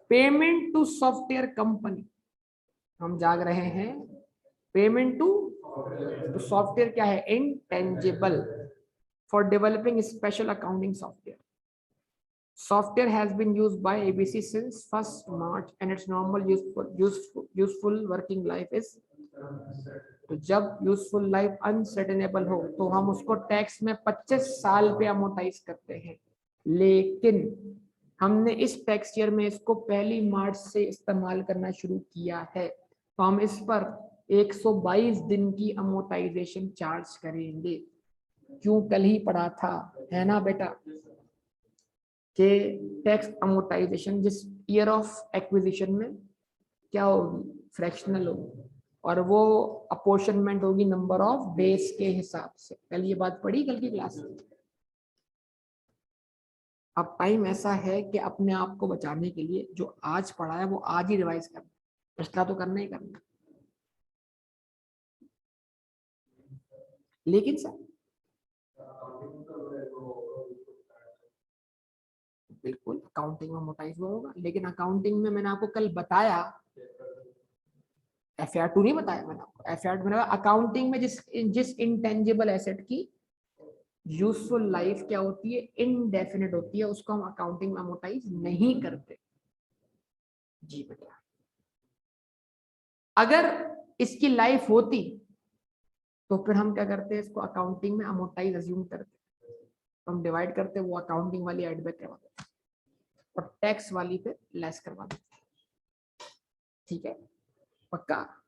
Speaker 1: पेमेंट टू सॉफ्टवेयर कंपनी, हम जाग रहे हैं, पेमेंट टू, तो सॉफ्टवेयर क्या है, intangible, for developing special accounting software. Software has been used by ABC since 1st March and its normal useful working life is, तो जब यूजफुल लाइफ अनसर्टेनेबल हो तो हम उसको टैक्स में 25 साल पे अमोटाइज करते हैं। लेकिन हमने इस टैक्स ईयर में इसको 1 मार्च से इस्तेमाल करना शुरू किया है, तो हम इस पर 122 दिन की अमोटाइजेशन चार्ज करेंगे। क्यों, कल ही पढ़ा था, है ना बेटा, कि टैक्स अमोटाइजेशन जिस ईयर ऑफ एक्विजिशन में क्या होगी, फ्रैक्शनल होगी, और वो अपोर्शनमेंट होगी नंबर ऑफ डेज के हिसाब से। कल ये बात पढ़ी कल की क्लास में। अब टाइम ऐसा है कि अपने आप को बचाने के लिए जो आज पढ़ा है वो आज ही रिवाइज करना, पिछला तो करना ही करना। लेकिन सर बिल्कुल अकाउंटिंग में मोटाइज हुआ होगा, लेकिन अकाउंटिंग में मैंने आपको कल बताया, FR2 नहीं बताया मैंने आपको, FR2 मैंने अकाउंटिंग में जिस जिस इंटेंजिबल एसेट की यूजफुल लाइफ क्या होती है, इनडेफिनेट होती है, उसको हम अकाउंटिंग में अमोटाइज नहीं करते। जी बेटा, अगर इसकी लाइफ होती तो फिर हम क्या करते हैं, इसको अकाउंटिंग में अमोटाइज अज्यूम करते, तो हम डिवाइड करते, वो अकाउंटिंग वाली एड बैक करवा देते और टैक्स वाली पे लेस करवा देते। ठीक है, पक्का।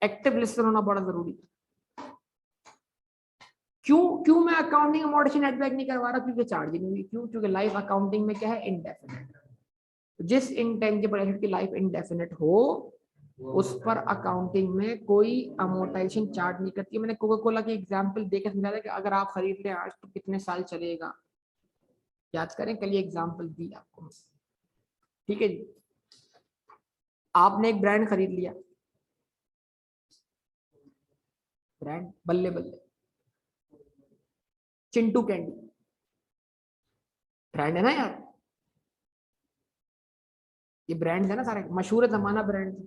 Speaker 1: एक्टिव लिस्टन होना बड़ा जरूरी है। क्यों मैं अकाउंटिंग अमोर्टाइजेशन एड बैक नहीं करवा रहा, क्योंकि चार्ज नहीं हुई। क्यों, क्योंकि लाइफ अकाउंटिंग में क्या है, इंडेफिनेट। जिस इंटेंजिबल एसेट की लाइफ इंडेफिनेट हो उस पर अकाउंटिंग में कोई अमोर्टाइजेशन चार्ज नहीं करती। मैंने कोका कोला की एग्जांपल देकर समझाया कि अगर आप खरीद लें आज तो कितने साल चलेगा, याद करें, कल ये एग्जांपल दी आपको। ठीक है जी, आपने एक ब्रांड खरीद लिया, ब्रांड बल्ले बल्ले, चिंटू कैंडी, ब्रांड है ना यार, ये ब्रांड है ना सारे, मशहूर जमाना ब्रांड।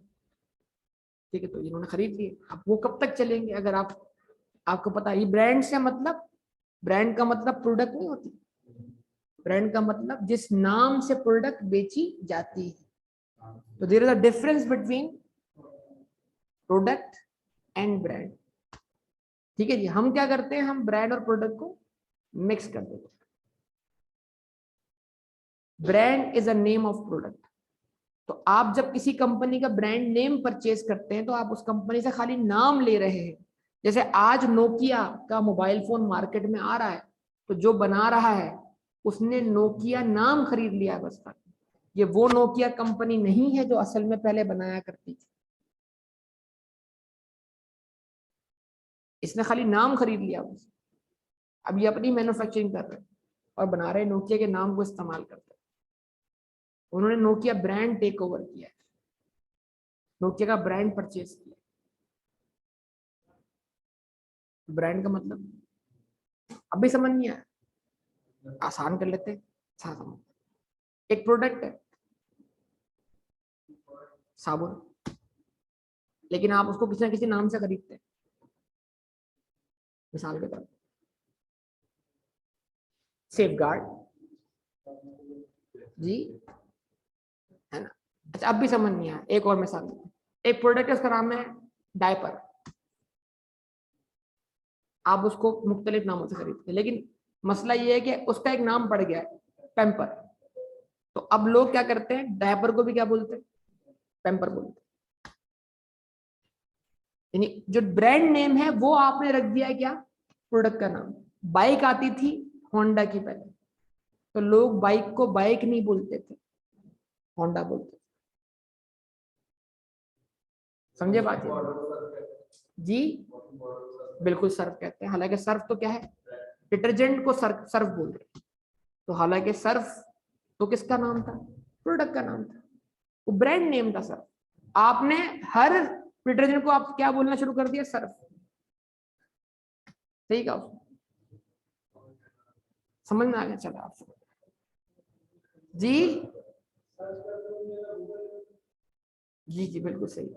Speaker 1: ठीक है, तो इन्होंने खरीद लिए, अब वो कब तक चलेंगे, अगर आपको पता है, ये ब्रांड से मतलब ब्रांड का मतलब प्रोडक्ट नहीं होती, ब्रांड का मतलब जिस नाम से प्रोडक्ट बेची जाती है। तो there is a difference between product and brand. ठीक है जी, हम क्या करते हैं, हम ब्रांड और प्रोडक्ट को मिक्स कर देते हैं। Brand is a name of product. तो आप जब किसी कंपनी का ब्रांड नेम परचेज करते हैं तो आप उस कंपनी से खाली नाम ले रहे हैं। जैसे आज नोकिया का मोबाइल फोन मार्केट में आ रहा है, तो जो बना रहा है उसने नोकिया नाम खरीद लिया बस तक। ये वो नोकिया कंपनी नहीं है जो असल में पहले बनाया करती थी। इसने खाली नाम खरीद लिया बस। अब ये अपनी मैन्युफैक्चरिंग कर रहे हैं और बना रहे नोकिया के नाम को इस्तेमाल करते हैं। उन्होंने नोकिया ब्रांड टेक ओवर किया है, नोकिया का ब्रांड परचेज किया। ब्रांड का मतलब अभी समझ नहीं आया, आसान कर लेते हैं। समझ, एक प्रोडक्ट है साबुन, लेकिन आप उसको किसी ना किसी नाम से खरीदते हैं। मिसाल के तौर पर सेफगार्ड जी, है ना। अच्छा, अब भी समझ नहीं आया, एक और मिसाल। एक प्रोडक्ट है, उसका नाम है डायपर। आप उसको मुख्तलिफ नामों से खरीदते हैं, लेकिन मसला ये है कि उसका एक नाम पड़ गया है, पैम्पर। तो अब लोग क्या करते हैं, डायपर को भी क्या बोलते हैं, पैम्पर बोलते हैं। यानी जो ब्रांड नेम है वो आपने रख दिया है क्या, प्रोडक्ट का नाम। बाइक आती थी होंडा की पहले, तो लोग बाइक को बाइक नहीं बोलते थे, होंडा बोलते थे। समझे बात जी? बिल्कुल सर्फ कहते हैं, हालांकि सर्फ तो क्या है, डिटर्जेंट को सर्फ सर्फ बोल रहे हैं। तो हालांकि सर्फ तो किसका नाम था, प्रोडक्ट का नाम था, वो ब्रांड नेम था सर्फ। आपने हर डिटर्जेंट को आप क्या बोलना शुरू कर दिया, सर्फ। सही कहा, समझ में आ गया। चलो आप जी जी जी बिल्कुल सही,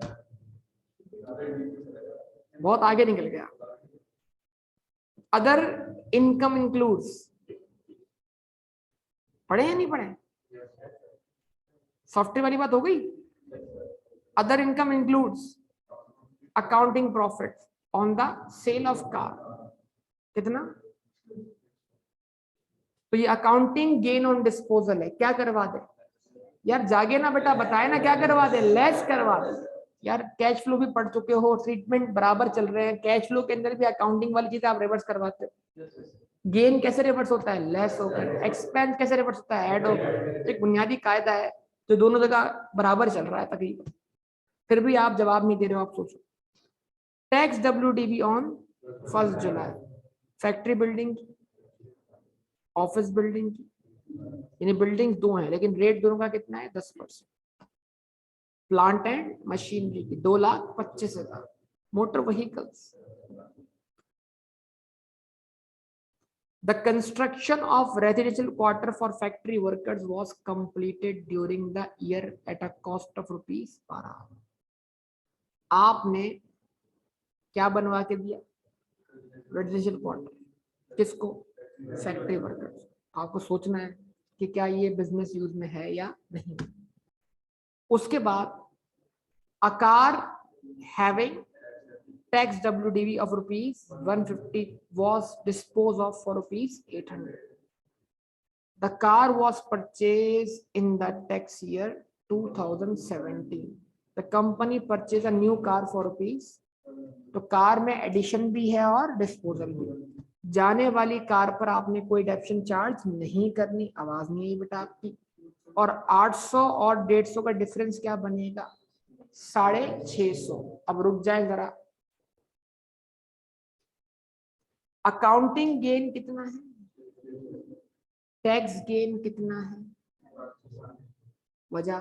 Speaker 1: बहुत आगे निकल गया। अदर इनकम इंक्लूड्स, पढ़े या नहीं पढ़े, सॉफ्टवेयर वाली बात हो गई। Other income includes accounting profit on the sale of car. कितना, तो ये अकाउंटिंग गेन ऑन डिस्पोजल है। क्या करवा दे यार, जागे ना बेटा, बताए ना क्या करवा दे, लेस करवा दे। यार कैश फ्लो भी पढ़ चुके हो, ट्रीटमेंट बराबर चल रहे हैं, कैश फ्लो के अंदर भी अकाउंटिंग वाली चीजें आप रिवर्स करवाते हो। गेन कैसे रिवर्स होता है, लेस होकर। एक्सपेंस कैसे रिवर्स होता है, ऐड होकर। एक बुनियादी कायदा है जो दोनों जगह बराबर चल रहा है तकरीबन, फिर भी आप जवाब नहीं दे रहे हो। आप सोचो, टैक्स WDV ऑन 1 जुलाई, फैक्ट्री बिल्डिंग की, ऑफिस बिल्डिंग की, यानी बिल्डिंग दो हैं लेकिन रेट दोनों का कितना है, 10%। प्लांट एंड मशीनरी की 2,25,000। Motor vehicles, the construction of residential quarter for factory workers was completed during the year at a cost of ₹12। आपने क्या बनवा के दिया, रेजिडेंशियल क्वार्टर। किसको, फैक्ट्री वर्कर्स। आपको सोचना है कि क्या ये बिजनेस यूज में है या नहीं। उसके बाद अकार having tax WDV of ₹150 was disposed of for ₹800। The car was purchased in the tax year 2017। The company purchased a new car for ₹। तो कार में एडिशन भी है और डिस्पोजल भी। जाने वाली कार पर आपने कोई डेप्शन चार्ज नहीं करनी, आवाज नहीं आई बेटा आपकी। और 800 और 150 का डिफरेंस क्या बनेगा, 650। अब रुक जाए जरा, अकाउंटिंग गेन कितना है, टैक्स गेन कितना है, वजह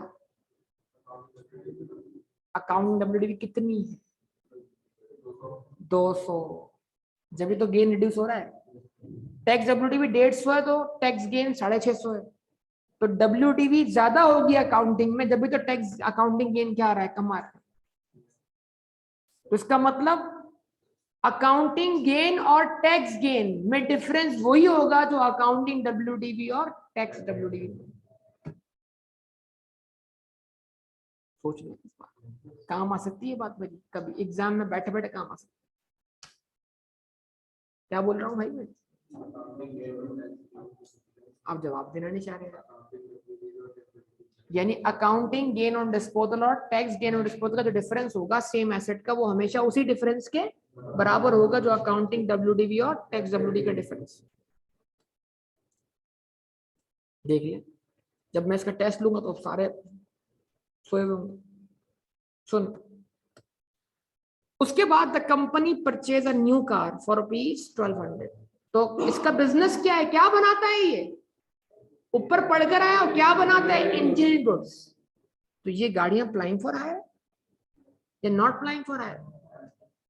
Speaker 1: अकाउंट WDV कितनी है, 200। जब भी तो गेन रिड्यूस हो रहा है। टैक्स WDV 150 है तो टैक्स गेन 650 है। तो WDV ज्यादा होगी अकाउंटिंग में, जब भी तो टैक्स अकाउंटिंग गेन क्या आ रहा है, कम आ रहा है। तो इसका मतलब अकाउंटिंग गेन और टैक्स गेन में डिफरेंस वही होगा जो अकाउंटिंग डब्ल्यूडीवी और टैक्स डब्ल्यूडीवी। सोच लो, काम आ सकती है बात मेरी, कभी एग्जाम में बैठे बैठे काम आ सकती है। क्या बोल रहा हूँ भाई मैं? आप जवाब देना नहीं चाह रहे। यानी अकाउंटिंग गेन ऑन डिस्पोजल और टैक्स गेन ऑन डिस्पोजल का जो डिफरेंस होगा सेम एसेट का, वो हमेशा उसी डिफरेंस के बराबर होगा जो अकाउंटिंग डब्ल्यूडीवी और टैक्स डब्ल्यूडी का डिफरेंस। देख लिया, जब मैं इसका टेस्ट लूंगा तो सारे सोए हुए होंगे। सुन, उसके बाद the company purchase a new car for ₹1200। तो इसका बिजनेस क्या है, क्या बनाता है ये? ऊपर पढ़कर आया और क्या बनाता है? Engineering goods. तो ये गाड़ियां अप्लाइंग फॉर हायर या नॉट अप्लाइंग फॉर हायर?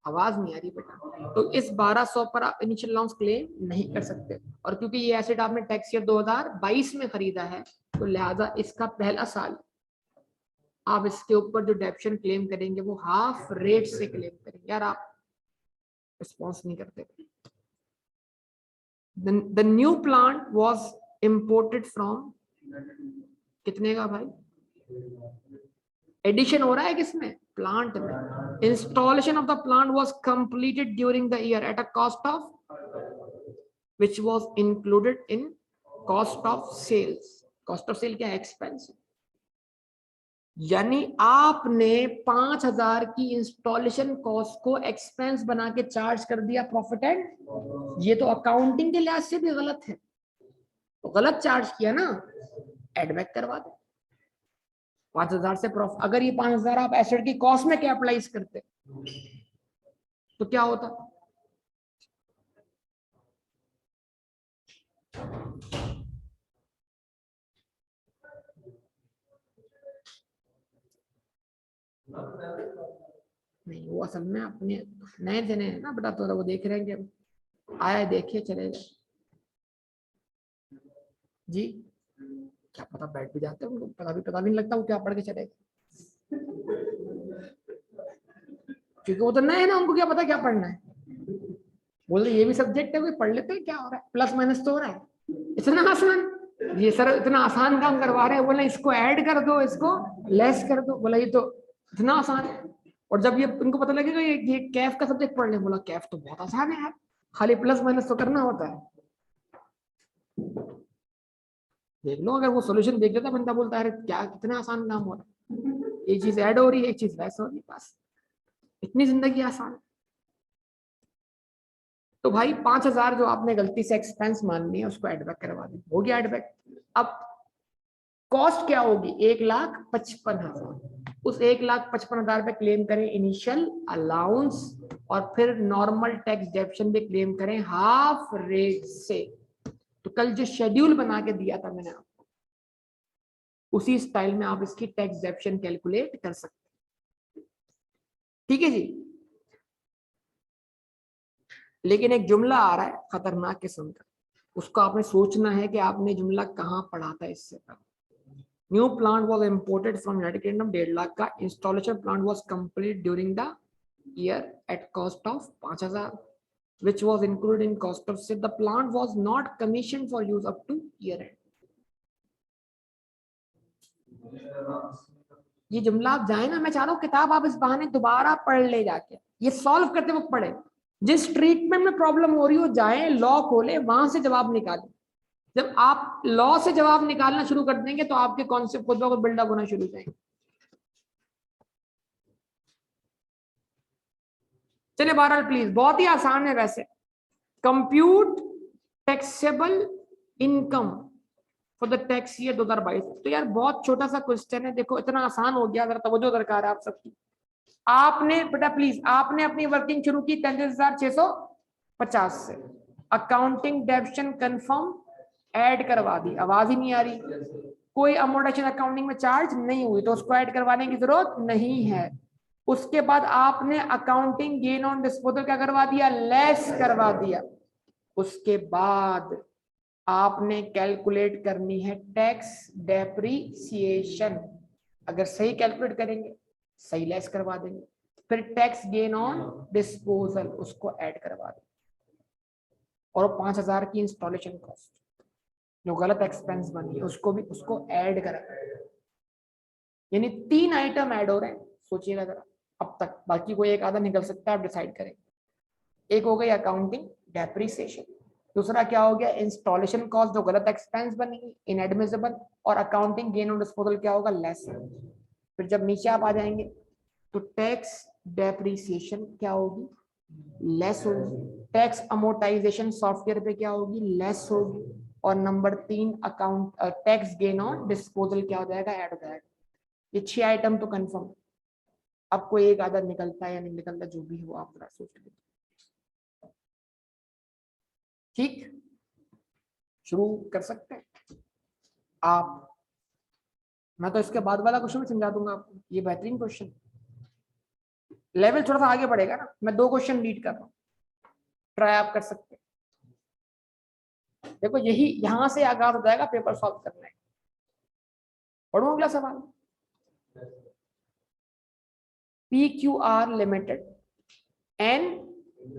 Speaker 1: आवाज नहीं आ रही बेटा। तो इस 1200 पर आप इनिशियल अलाउंस क्लेम नहीं कर सकते, और क्योंकि ये एसेट आपने टैक्स ईयर 2022 में खरीदा है, तो लिहाजा इसका पहला साल आप इसके ऊपर जो डेप्शन क्लेम करेंगे वो हाफ रेट से क्लेम करेंगे। यार आप रिस्पॉन्स नहीं करते। The new plant was imported from, कितने का भाई? एडिशन हो रहा है किसमें? प्लांट में। Installation of the plant was completed during the year at a cost of which was included in cost of sales। Cost of sale क्या है? एक्सपेंस। यानी आपने 5000 की इंस्टॉलेशन कॉस्ट को एक्सपेंस बना के चार्ज कर दिया प्रॉफिट एंड। ये तो अकाउंटिंग के लिहाज से भी गलत है, तो गलत चार्ज किया ना, एड बैक करवा दे। 5000 से प्रॉफिट, अगर ये 5000 आप एसेट की कॉस्ट में कैपिटलाइज करते तो क्या होता? नहीं, वो असल में अपने नए जने हैं ना बेटा, तो वो देख रहे हैं कि आया देखिए चले जाए जी। क्या पता बैठ भी जाते हैं, उनको पता भी नहीं लगता वो क्या पढ़ के चले, क्योंकि वो तो नए है ना, उनको क्या पता क्या पढ़ना है। बोल रहे ये भी सब्जेक्ट है, कोई पढ़ लेते हैं, क्या हो रहा है, प्लस माइनस तो हो रहा है। इतना आसान, ये सर इतना आसान काम करवा रहे हैं, बोले इसको ऐड कर दो, इसको लेस कर दो, बोला ये तो इतना आसान है। और जब ये उनको पता लगेगा ये कैफ का सब्जेक्ट पढ़ ले, बोला कैफ तो बहुत आसान है यार, खाली प्लस माइनस तो करना होता है। देख लो, अगर वो सोल्यूशन देख लेता बंदा बोलता है क्या कितना आसान काम हो रहा है, एक चीज ऐड हो रही है एक चीज लेस हो रही है, बस इतनी जिंदगी आसान है। तो भाई 5000 जो आपने गलती से एक्सपेंस मान लिया उसको एडबैक करवा दी, हो गया एडबैक। अब कॉस्ट क्या होगी? 1,55,000। उस 1,55,000 पे क्लेम करें इनिशियल अलाउंस, और फिर नॉर्मल टैक्स डेप्शन भी क्लेम करें हाफ रेट से। तो कल जो शेड्यूल बना के दिया था मैंने आपको, उसी स्टाइल में आप इसकी टैक्स डेप्शन कैलकुलेट कर सकते हैं। ठीक है जी। लेकिन एक जुमला आ रहा है खतरनाक किस्म का, उसको आपने सोचना है कि आपने जुमला कहाँ पढ़ा था इससे पहले। New plant was imported from United Kingdom, 1.5 lakh का। Installation plant was complete during the year at cost of 5000, which was included in cost of sale. The plant was not commissioned for use up to year end. ये जुमला आप जाए ना, मैं चाह रहा हूँ किताब आप इस बहाने दोबारा पढ़ ले जाके, ये सॉल्व करते वक्त पढ़े। जिस ट्रीटमेंट में प्रॉब्लम हो रही हो जाए, लॉ खोले, वहां से जवाब निकाले। जब आप लॉ से जवाब निकालना शुरू कर देंगे तो आपके कॉन्सेप्ट खुद ब खुद बिल्डअप होना शुरू हो जाएंगे। चलिए बहरहाल प्लीज, बहुत ही आसान है वैसे। Compute taxable income for the tax year 2022। तो यार बहुत छोटा सा क्वेश्चन है, देखो इतना आसान हो गया, अगर तवज्जो दरकार है आप सबकी। आपने बेटा प्लीज, आपने अपनी वर्किंग शुरू की 33,650 से, अकाउंटिंग डेप्शन कंफर्म ऐड करवा दी, आवाज ही नहीं आ रही, कोई अमोर्टाइजेशन अकाउंटिंग में चार्ज नहीं हुई तो उसको ऐड करवाने की जरूरत नहीं है। उसके बाद आपने अकाउंटिंग गेन ऑन डिस्पोजल क्या करवा दिया? लेस करवा दिया। उसके बाद आपने कैलकुलेट करनी है टैक्स डेप्रीसिएशन। अगर सही कैलकुलेट करेंगे सही लेस करवा देंगे, फिर टैक्स गेन ऑन डिस्पोजल उसको ऐड करवा दो, और 5,000 की इंस्टॉलेशन कॉस्ट जो गलत एक्सपेंस बनी उसको भी उसको ऐड करा। यानी 3 आइटम ऐड हो रहे हैं, सोचिएगा जरा अब तक, बाकी कोई एक आधा निकल सकता है, आप डिसाइड करें। एक हो गई अकाउंटिंग डेप्रिसिएशन, दूसरा क्या हो गया इंस्टॉलेशन कॉस्ट जो गलत एक्सपेंस बनी इनएडमिसिबल, और अकाउंटिंग गेन ऑन डिस्पोजल क्या होगा लेस। फिर जब नीचे आप आ जाएंगे तो टैक्स डेप्रिसिएशन क्या होगी लेस होगी, टैक्स अमोर्टाइजेशन सॉफ्टवेयर पे क्या होगी लेस होगी, और number 3 account tax gain on disposal क्या हो जाएगा ऐड हो जाएगा। ये 6 आइटम तो कंफर्म। अब कोई एक आधा निकलता है या नहीं निकलता जो भी हो आप जरा सोच लीजिए। ठीक, शुरू कर सकते हैं आप। मैं तो इसके बाद वाला क्वेश्चन भी समझा दूंगा आपको, ये बेहतरीन क्वेश्चन, लेवल थोड़ा सा आगे बढ़ेगा ना। मैं 2 क्वेश्चन लीड कर रहा हूँ, ट्राई आप कर सकते हैं। देखो यही यहां से आगाज हो जाएगा पेपर सॉल्व करने। पढ़ो अगला सवाल। PQR limited an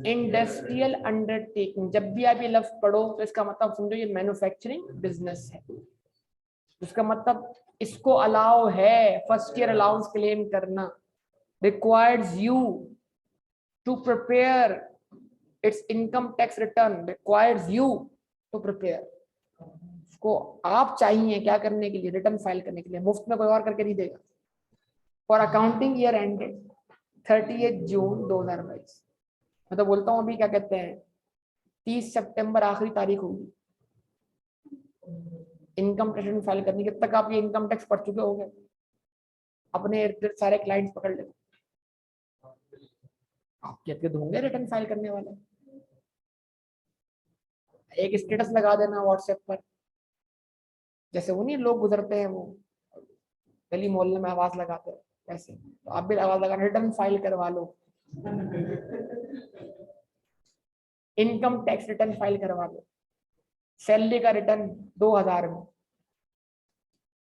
Speaker 1: industrial undertaking. जब भी आप ये लफ्ज पढ़ो तो इसका मतलब समझो ये मैन्युफैक्चरिंग बिजनेस है, इसका मतलब इसको अलाउ है फर्स्ट ईयर अलाउंस क्लेम करना, requires you to prepare its income tax return, requires you to prepare। इसको आप चाहिए क्या करने के लिए रिटर्न फाइल करने के लिए, मुफ्त में कोई और करके नहीं देगा। For accounting year ended 30 June 2022। मैं तो बोलता हूँ अभी क्या कहते हैं 30 सितंबर आखिरी तारीख होगी इनकम टैक्स रिटर्न फाइल करने के। तक आप ये इनकम टैक्स पढ़ चुके होंगे, अपने इर्द गिर्द सारे क्लाइंट्स पकड़ लेते, आपके इर्द गिर्द होंगे रिटर्न फाइल करने वाले। एक स्टेटस लगा देना व्हाट्सएप पर, जैसे वो नहीं लोग गुजरते हैं वो गली मोहल्ले में आवाज लगाते हैं ऐसे, तो आप भी आवाज लगा रिटर्न फाइल करवा लो, इनकम टैक्स रिटर्न फाइल करवा लो, सैलरी का रिटर्न 2000 में,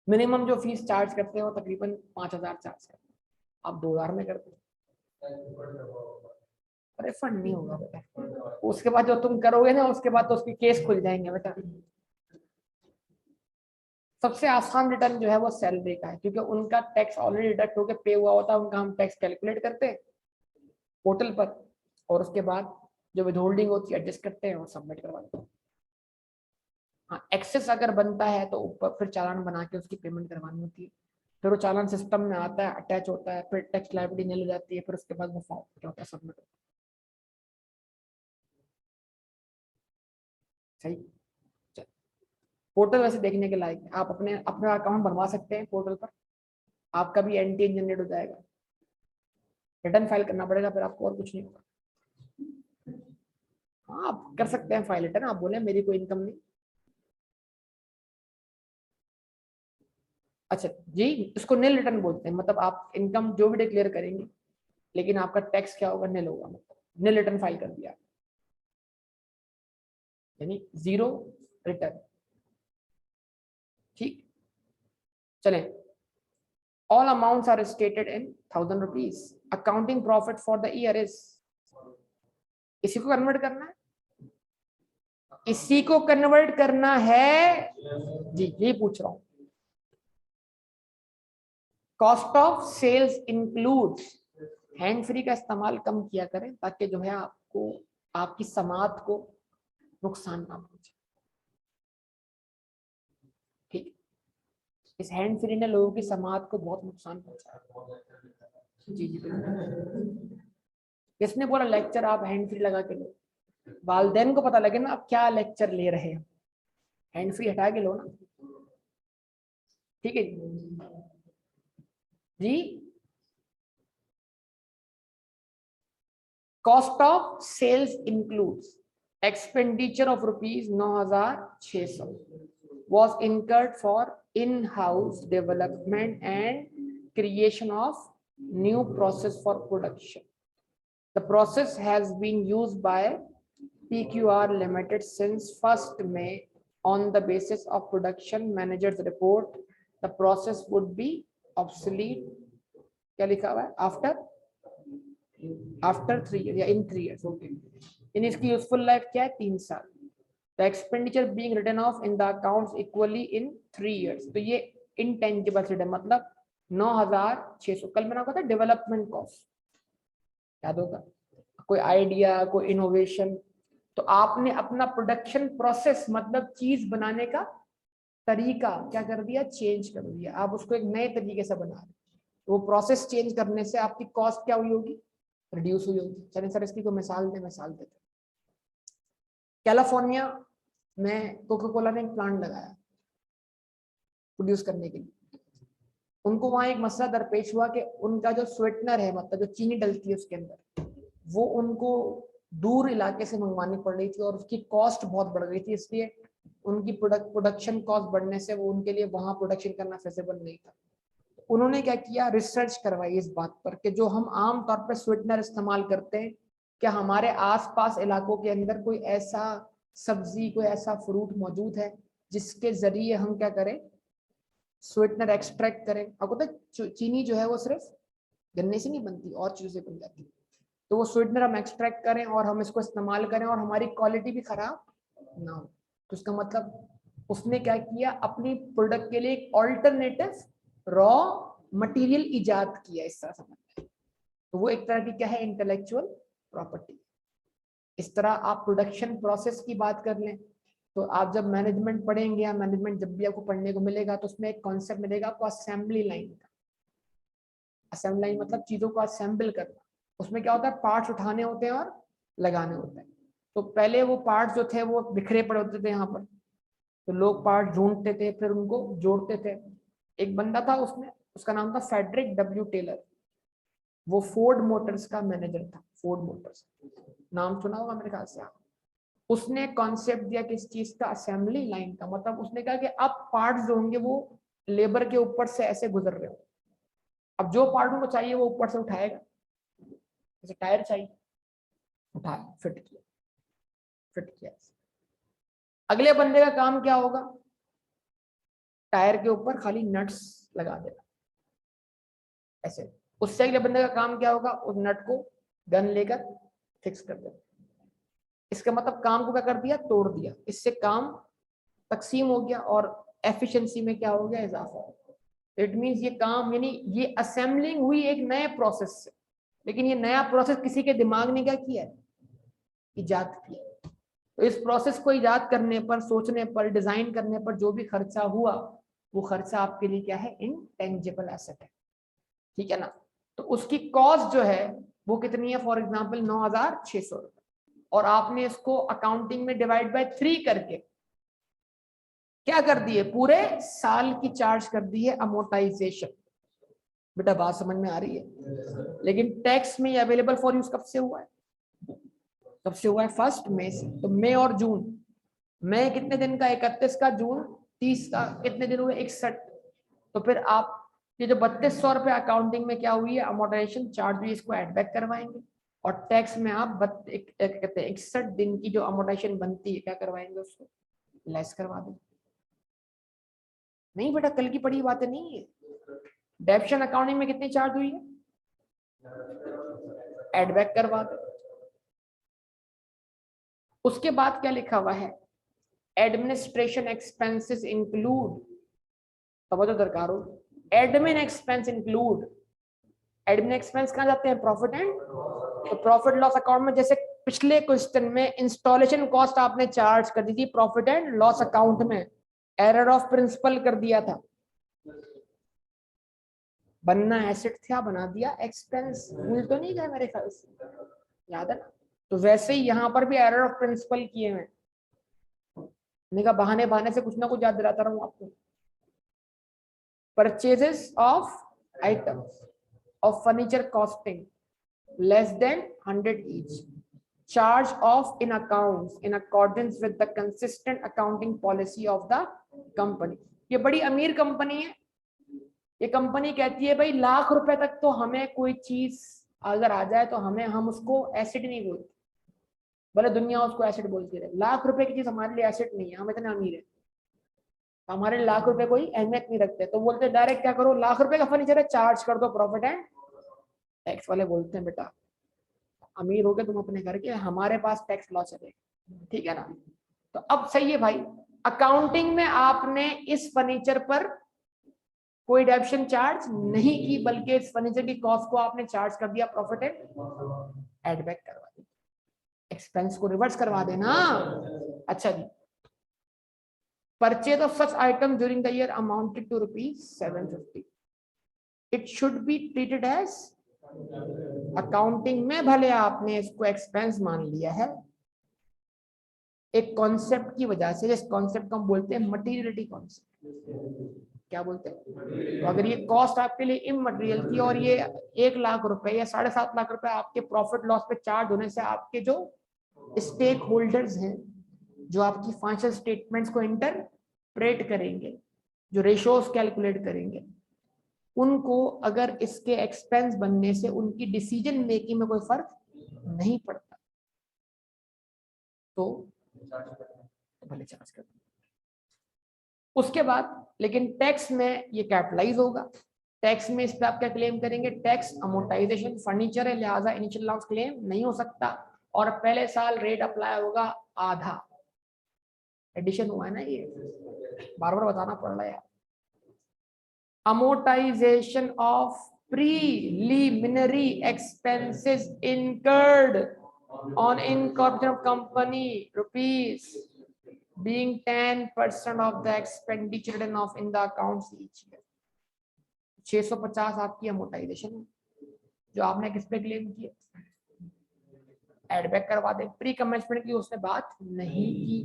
Speaker 1: मिनिमम जो फीस चार्ज करते हो तकरीबन 5000 चार्ज करते हैं, आप 2000 में करते हो, रिफंड नहीं होगा बेटा। उसके बाद जो तुम करोगे ना उसके बाद तो उसके केस खुल जाएंगे बेटा। सबसे आसान रिटर्न जो है वो सैलरी का है, क्योंकि उनका टैक्स ऑलरेडी डिडक्ट होकर पे हुआ होता है, उनका हम टैक्स कैलकुलेट करते हैं पोर्टल पर, और उसके बाद जो विदहोल्डिंग होती है एडजस्ट करते हैं और सबमिट करवा देते हैं। हाँ, एक्सेस अगर बनता है तो ऊपर फिर चालान बना के उसकी पेमेंट करवानी होती है, फिर वो चालान सिस्टम में आता है अटैच होता है, फिर टैक्स लायबिलिटी निल हो जाती है, फिर उसके बाद वो फॉर्म क्या होता है सबमिट होता है। सही, पोर्टल वैसे देखने के लायक है, आप अपने अपना अकाउंट बनवा सकते हैं पोर्टल पर, आपका भी एनटीएन जनरेट हो जाएगा, रिटर्न फाइल करना पड़ेगा फिर आपको, और कुछ नहीं होगा। हाँ आप कर सकते हैं फाइल रिटर्न, आप बोले मेरी कोई इनकम नहीं। अच्छा जी, इसको निल रिटर्न बोलते हैं, मतलब आप इनकम जो भी डिक्लेयर करेंगे लेकिन आपका टैक्स क्या होगा निल होगा, मतलब निल रिटर्न फाइल कर दिया यानी जीरो रिटर्न। ठीक, चलें, all amounts are stated in 1000 rupees, accounting profit for the year is, इसी को कन्वर्ट करना है, इसी को कन्वर्ट करना है जी, यही पूछ रहा हूं। Cost of sales includes, hand free का इस्तेमाल कम किया करें ताकि जो है आपको आपकी समाज को नुकसान ना पहुंचे। ठीक, इस हैंड फ्री ने लोगों की समाज को बहुत नुकसान पहुंचाया। जी जी बिल्कुल, किसने बोला लेक्चर आप हैंड फ्री लगा के लो, वालदेन को पता लगे ना आप क्या लेक्चर ले रहे हैं, हैंड फ्री हटा के लो ना। ठीक है जी, cost of sales includes expenditure of ₹9,600 was incurred for in-house development and creation of new process for production. The process has been used by PQR Limited since 1st May. On the basis of production manager's report, the process would be obsolete. क्या लिखा हुआ है? After after 3 year या इन 3 years, okay. इन इसकी useful life क्या है, 3 साल। The expenditure being written off in the accounts equally in 3 years, तो ये इनटेंजिबल एसेट है, मतलब 9600। कल मैंने कहा था डेवलपमेंट कॉस्ट, याद होगा, कोई आइडिया, कोई इनोवेशन, तो आपने अपना प्रोडक्शन प्रोसेस मतलब चीज बनाने का तरीका क्या कर दिया, चेंज कर दिया, आप उसको एक नए तरीके से बना रहे। वो प्रोसेस चेंज करने से आपकी कॉस्ट क्या हुई होगी, रिड्यूस हुई होगी। चलिए सर इसकी कोई मिसाल देते। कैलिफोर्निया में कोका कोला ने एक प्लांट लगाया प्रोड्यूस करने के लिए। उनको वहां एक मसला दरपेश हुआ कि उनका जो स्वीटनर है, मतलब जो चीनी डलती है उसके अंदर, वो उनको दूर इलाके से मंगवानी पड़ रही थी और उसकी कॉस्ट बहुत बढ़ गई थी, इसलिए उनकी प्रोडक्शन कॉस्ट बढ़ने से वो उनके लिए वहां प्रोडक्शन करना फेसिबल नहीं था। उन्होंने क्या किया, रिसर्च करवाई इस बात पर कि जो हम आम तौर पर स्वीटनर इस्तेमाल करते हैं, क्या हमारे आसपास इलाकों के अंदर कोई ऐसा सब्जी, कोई ऐसा फ्रूट मौजूद है जिसके जरिए हम क्या करें, स्वीटनर एक्सट्रैक्ट करें। आपको पता है चीनी जो है वो सिर्फ गन्ने से नहीं बनती, और चीजों से बन जाती है। तो वो स्वीटनर हम एक्सट्रैक्ट करें और हम इसको इस्तेमाल करें और हमारी क्वालिटी भी खराब ना हो, तो उसका मतलब उसने क्या किया, अपनी प्रोडक्ट के लिए एक ऑल्टरनेटिव रॉ मटेरियल इजाद किया, इस तरह समझ। तो वो एक तरह की क्या है, इंटेलेक्चुअल प्रॉपर्टी। इस तरह आप प्रोडक्शन प्रोसेस की बात कर लें, तो आप जब मैनेजमेंट पढ़ेंगे या मैनेजमेंट जब भी आपको पढ़ने को मिलेगा, तो उसमें एक कॉन्सेप्ट मिलेगा आपको असेंबली लाइन का। असेंबली लाइन मतलब चीजों को असेंबल करना। उसमें क्या होता है, पार्ट्स उठाने होते हैं और लगाने होते हैं। तो पहले वो पार्ट्स जो थे वो बिखरे पड़े होते थे यहाँ पर, तो लोग पार्ट ढूंढते थे, फिर उनको जोड़ते थे। एक बंदा था, उसने, उसका नाम था फेडरिक डब्ल्यू टेलर, वो फोर्ड मोटर्स का मैनेजर था। फोर्ड मोटर्स नाम सुना होगा मेरे ख्याल से। उसने कॉन्सेप्ट दिया किस चीज का, असेंबली लाइन का। मतलब उसने कहा कि अब पार्ट्स जो होंगे वो लेबर के ऊपर से ऐसे गुजर रहे हो, अब जो पार्ट उनको चाहिए वो ऊपर से उठाएगा, जैसे टायर चाहिए, उठाया, फिट किया। अगले बंदे का काम क्या होगा, टायर के ऊपर खाली नट्स लगा देना, ऐसे। उससे अगले बंदे का काम क्या होगा, उस नट को गन लेकर फिक्स कर देना। इसका मतलब काम को क्या कर दिया, तोड़ दिया। इससे काम तकसीम हो गया और एफिशिएंसी में क्या हो गया, इजाफा हो गया। इट मींस ये काम, यानी ये असेंबलिंग हुई एक नए प्रोसेस से, लेकिन ये नया प्रोसेस किसी के दिमाग ने क्या किया है, इजाद किया। तो इस प्रोसेस को इजाद करने पर, सोचने पर, डिजाइन करने पर जो भी खर्चा हुआ, वो खर्चा आपके लिए क्या है, इनटेंजिबल एसेट है, ठीक है ना। तो उसकी कॉस्ट जो है वो कितनी है, फॉर एग्जाम्पल 9600 रुपए, और आपने इसको अकाउंटिंग में डिवाइड बाय 3 करके क्या कर दिए, पूरे साल की चार्ज कर दी है अमोर्टाइजेशन। बेटा बात समझ में आ रही है। लेकिन टैक्स में ये अवेलेबल फॉर यूज कब से हुआ है, कब से हुआ है, 1 मई से। तो मई और जून, मई कितने दिन का, 31 का, जून 30 का, कितने दिन हुए, 61। तो फिर आप ये जो 3200 रुपए अकाउंटिंग में क्या हुई है, अमोर्टाइजेशन चार्ज हुई, इसको एड बैक करवाएंगे, और टैक्स में आप कहते हैं 61 दिन की जो अमोर्टाइजेशन बनती है क्या करवाएंगे, उसको लेस करवा देंगे। नहीं बेटा कल की पढ़ी बातें नहीं है। डेप्शन अकाउंटिंग में कितनी चार्ज हुई है, एड बैक करवा दो। उसके बाद क्या लिखा हुआ है, एडमिनिस्ट्रेशन एक्सपेंसेस इंक्लूड, समझो दरकार हो, admin expense include. Admin expense कहाँ जाते हैं, प्रॉफिट एंड, तो प्रॉफिट लॉस अकाउंट में, जैसे पिछले क्वेश्चन में इंस्टॉलेशन कॉस्ट आपने चार्ज कर दी थी प्रॉफिट एंड लॉस अकाउंट में, एरर ऑफ प्रिंसिपल कर दिया था, बनना एसेट था बना दिया एक्सपेंस, भूल तो नहीं गए मेरे ख्याल से, याद है ना। तो वैसे ही यहाँ पर भी एरर ऑफ प्रिंसिपल किए हैं। मैंने कहा बहाने बहाने से कुछ ना कुछ याद दिलाता रहूं आपको। Purchases of items of furniture costing less than 100 each, charge of in accounts in accordance with the consistent accounting policy of the company। ये बड़ी अमीर कंपनी है, ये कंपनी कहती है भाई लाख रुपए तक तो हमें कोई चीज अगर आ जाए तो हम उसको एसेट नहीं बोलते, भले दुनिया उसको एसेट बोलती रहे, लाख रुपए की चीज हमारे लिए एसेट नहीं है, हम इतने अमीर है, हमारे लाख रुपए कोई अहमियत नहीं रखते। तो बोलते डायरेक्ट क्या करो, लाख रुपए का फर्नीचर है चार्ज कर दो प्रॉफिट एंड टैक्स वाले बोलते हैं बेटा अमीर हो गए तुम अपने घर के, हमारे पास टैक्स लॉ चलेगा, ठीक है ना। तो अब सही है भाई, अकाउंटिंग में आपने इस फर्नीचर पर कोई डेप्शन चार्ज नहीं की, बल्कि इस फर्नीचर की कॉस्ट को आपने चार्ज कर दिया प्रॉफिट एंड एड बैक करवा दिया, एक्सपेंस को रिवर्स करवा देना। अच्छा जी, purchase of such item during the year amounted to ₹750, it should be treated as, accounting में भले आपने इसको एक्सपेंस मान लिया है, एक कॉन्सेप्ट की वजह से, जिस कॉन्सेप्ट को हम बोलते हैं मटीरियलिटी कॉन्सेप्ट, क्या बोलते हैं। तो अगर ये कॉस्ट आपके लिए इमटेरियल थी और ये 1,00,000 रुपए या 7.5 लाख रुपए आपके प्रॉफिट लॉस पे चार्ज होने से आपके जो स्टेक होल्डर्स हैं, जो आपकी फाइनेंशियल स्टेटमेंट्स को इंटरप्रेट करेंगे, जो रेशियोज कैलकुलेट करेंगे, उनको अगर इसके एक्सपेंस बनने से उनकी डिसीजन मेकिंग में कोई फर्क नहीं पड़ता तो भले चार्ज कर। उसके बाद लेकिन टैक्स में ये कैपिटलाइज होगा, टैक्स में इस पे आप क्या क्लेम करेंगे, टैक्स अमोर्टाइजेशन, फर्नीचर है लिहाजा इनिशियल अलाउंस क्लेम नहीं हो सकता, और पहले साल रेट अप्लाई होगा आधा, एडिशन हुआ है ना, ये बार बार बताना पड़ रहा है। Amortisation of preliminary expenses incurred on incorporation of company rupees being 10% of the expenditure written off in the accounts each year. 650 आपकी अमोर्टाइजेशन है जो आपने किस पे क्लेम किया, एडबैक करवा दे। प्री कमेंसमेंट की उसने बात नहीं की,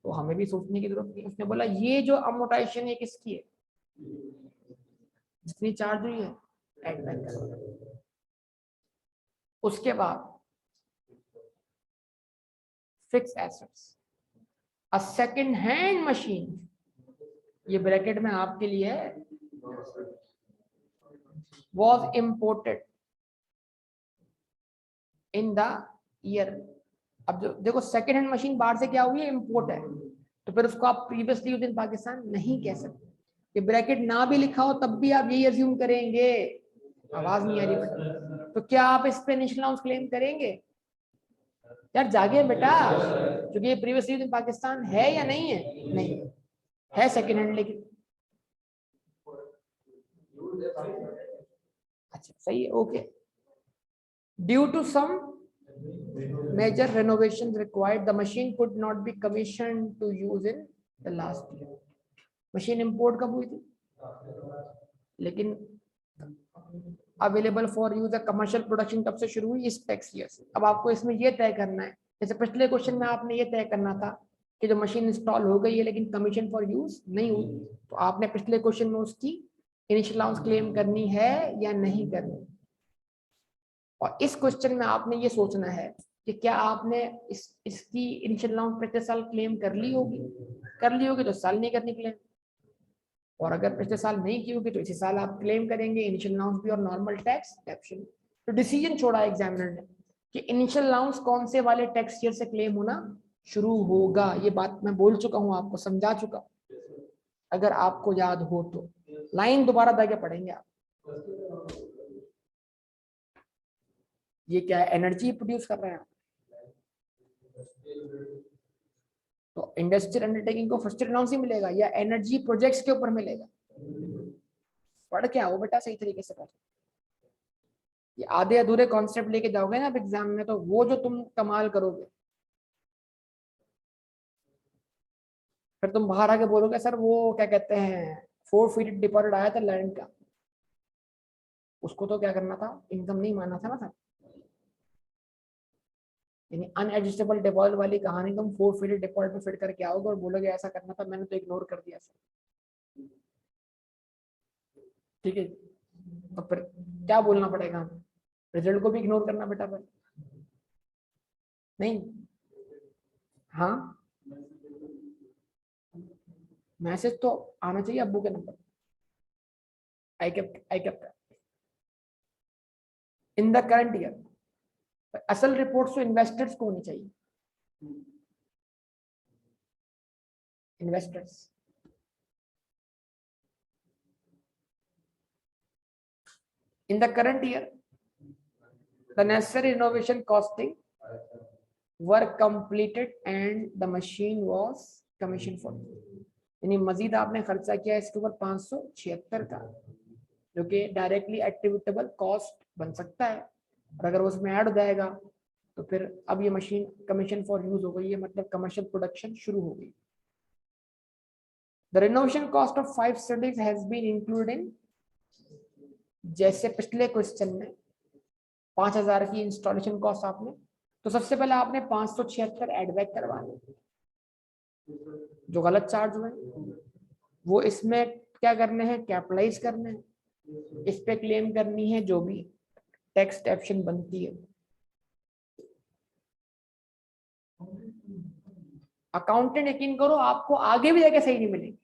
Speaker 1: तो हमें भी सोचने की जरूरत नहीं। उसने बोला ये जो अमोर्टाइजेशन ये किसकी है, जितनी चार्ज हुई है एडबैक करवा दे। उसके बाद fix assets, a second hand machine, ये ब्रैकेट में आपके लिए है, was imported in the year। अब जो देखो सेकंड हैंड मशीन बाहर से क्या हुई है, इंपोर्ट है, तो फिर उसको आप प्रीवियसली यूज्ड इन पाकिस्तान नहीं कह सकते। ये ब्रैकेट ना भी लिखा हो तब भी आप यही अज्यूम करेंगे। आवाज नहीं आ रही बेटा, तो क्या आप इस पे इनिशियल अलाउंस क्लेम करेंगे? यार जागे बेटा, क्योंकि ये प्रीवियसली यूज्ड इन पाकिस्तान है या नहीं है, नहीं है सेकंड हैंड, लेकिन अच्छा सही है, okay. Due to some major renovations required, the machine could not be commissioned to use in the last year। Machine import कब हुई थी, लेकिन available for use commercial production कब से शुरू हुई, इस टैक्स ईयर से। अब आपको इसमें यह तय करना है, जैसे पिछले क्वेश्चन में आपने ये तय करना था कि जो मशीन इंस्टॉल हो गई है लेकिन कमीशन फॉर यूज नहीं हुई, तो आपने पिछले क्वेश्चन में उसकी इनिशियल अलाउंस क्लेम करनी है या नहीं करनी। और इस क्वेश्चन में आपने ये सोचना है कि क्या आपने इसकी इनिशियल अलाउंस पिछले साल क्लेम कर ली होगी तो साल नहीं करनी क्लेम, और अगर पिछले साल नहीं की होगी तो इसी साल आप क्लेम करेंगे इनिशियल अलाउंस भी और नॉर्मल टैक्स डेडक्शन। तो डिसीजन छोड़ा एग्जामिनर ने कि इनिशियल अलाउंस कौन से वाले टैक्स ईयर से क्लेम होना शुरू होगा। ये बात मैं बोल चुका हूं, आपको समझा चुका, अगर आपको याद हो तो लाइन दोबारा दागे पढ़ेंगे आप। ये क्या है, एनर्जी प्रोड्यूस कर रहे हैं, तो इंडस्ट्रियल अंडरटेकिंग को फर्स्ट अलाउंस ही मिलेगा या एनर्जी प्रोजेक्ट्स के ऊपर मिलेगा? पढ़ के आओ बेटा सही तरीके से पढ़। ये आधे अधूरे कॉन्सेप्ट लेके जाओगे ना आप एग्जाम में, तो वो जो तुम कमाल करोगे, फिर तुम बाहर आके बोलोगे सर वो क्या कहते हैं 4 फीट डिपॉजिट आया था लैंड का, उसको तो क्या करना था, इनकम नहीं मानना था ना सर। यानी अनएडजस्टेबल डिपॉजिट वाली कहानी तुम 4 फीट डिपॉजिट में फिट करके आओगे और बोलोगे ऐसा करना था, मैंने तो इग्नोर कर दिया सर। ठीक है, तो फिर क्या बोलना पड़ेगा, रिजल्ट को भी इग्नोर करना बेटा फिर नहीं। हाँ मैसेज तो आना चाहिए अब्बू के number, I cap in the current year. असल रिपोर्ट्स तो इन्वेस्टर्स को होनी चाहिए, investors. In the current year the necessary renovation costing work completed and the machine was commission for, यानी मजीद आपने खर्चा किया इसके ऊपर 576 का, जो कि डायरेक्टली एट्रीब्यूटेबल कॉस्ट बन सकता है, और अगर वो उसमें ऐड हो जाएगा तो फिर अब ये मशीन कमीशन फॉर यूज हो गई है, मतलब कमर्शियल प्रोडक्शन शुरू हो गई। The renovation cost of 5 studies has been included in, जैसे पिछले क्वेश्चन में 5000 की इंस्टॉलेशन कॉस्ट आपने, तो सबसे पहले आपने 576 एड बैक करवाने, जो गलत चार्ज हुए वो इसमें क्या करने हैं, कैपिटलाइज करने हैं, इस पे क्लेम करनी है जो भी टैक्स डेडक्शन बनती है। अकाउंटेंट यकीन करो आपको आगे भी जाके सही नहीं मिलेगी,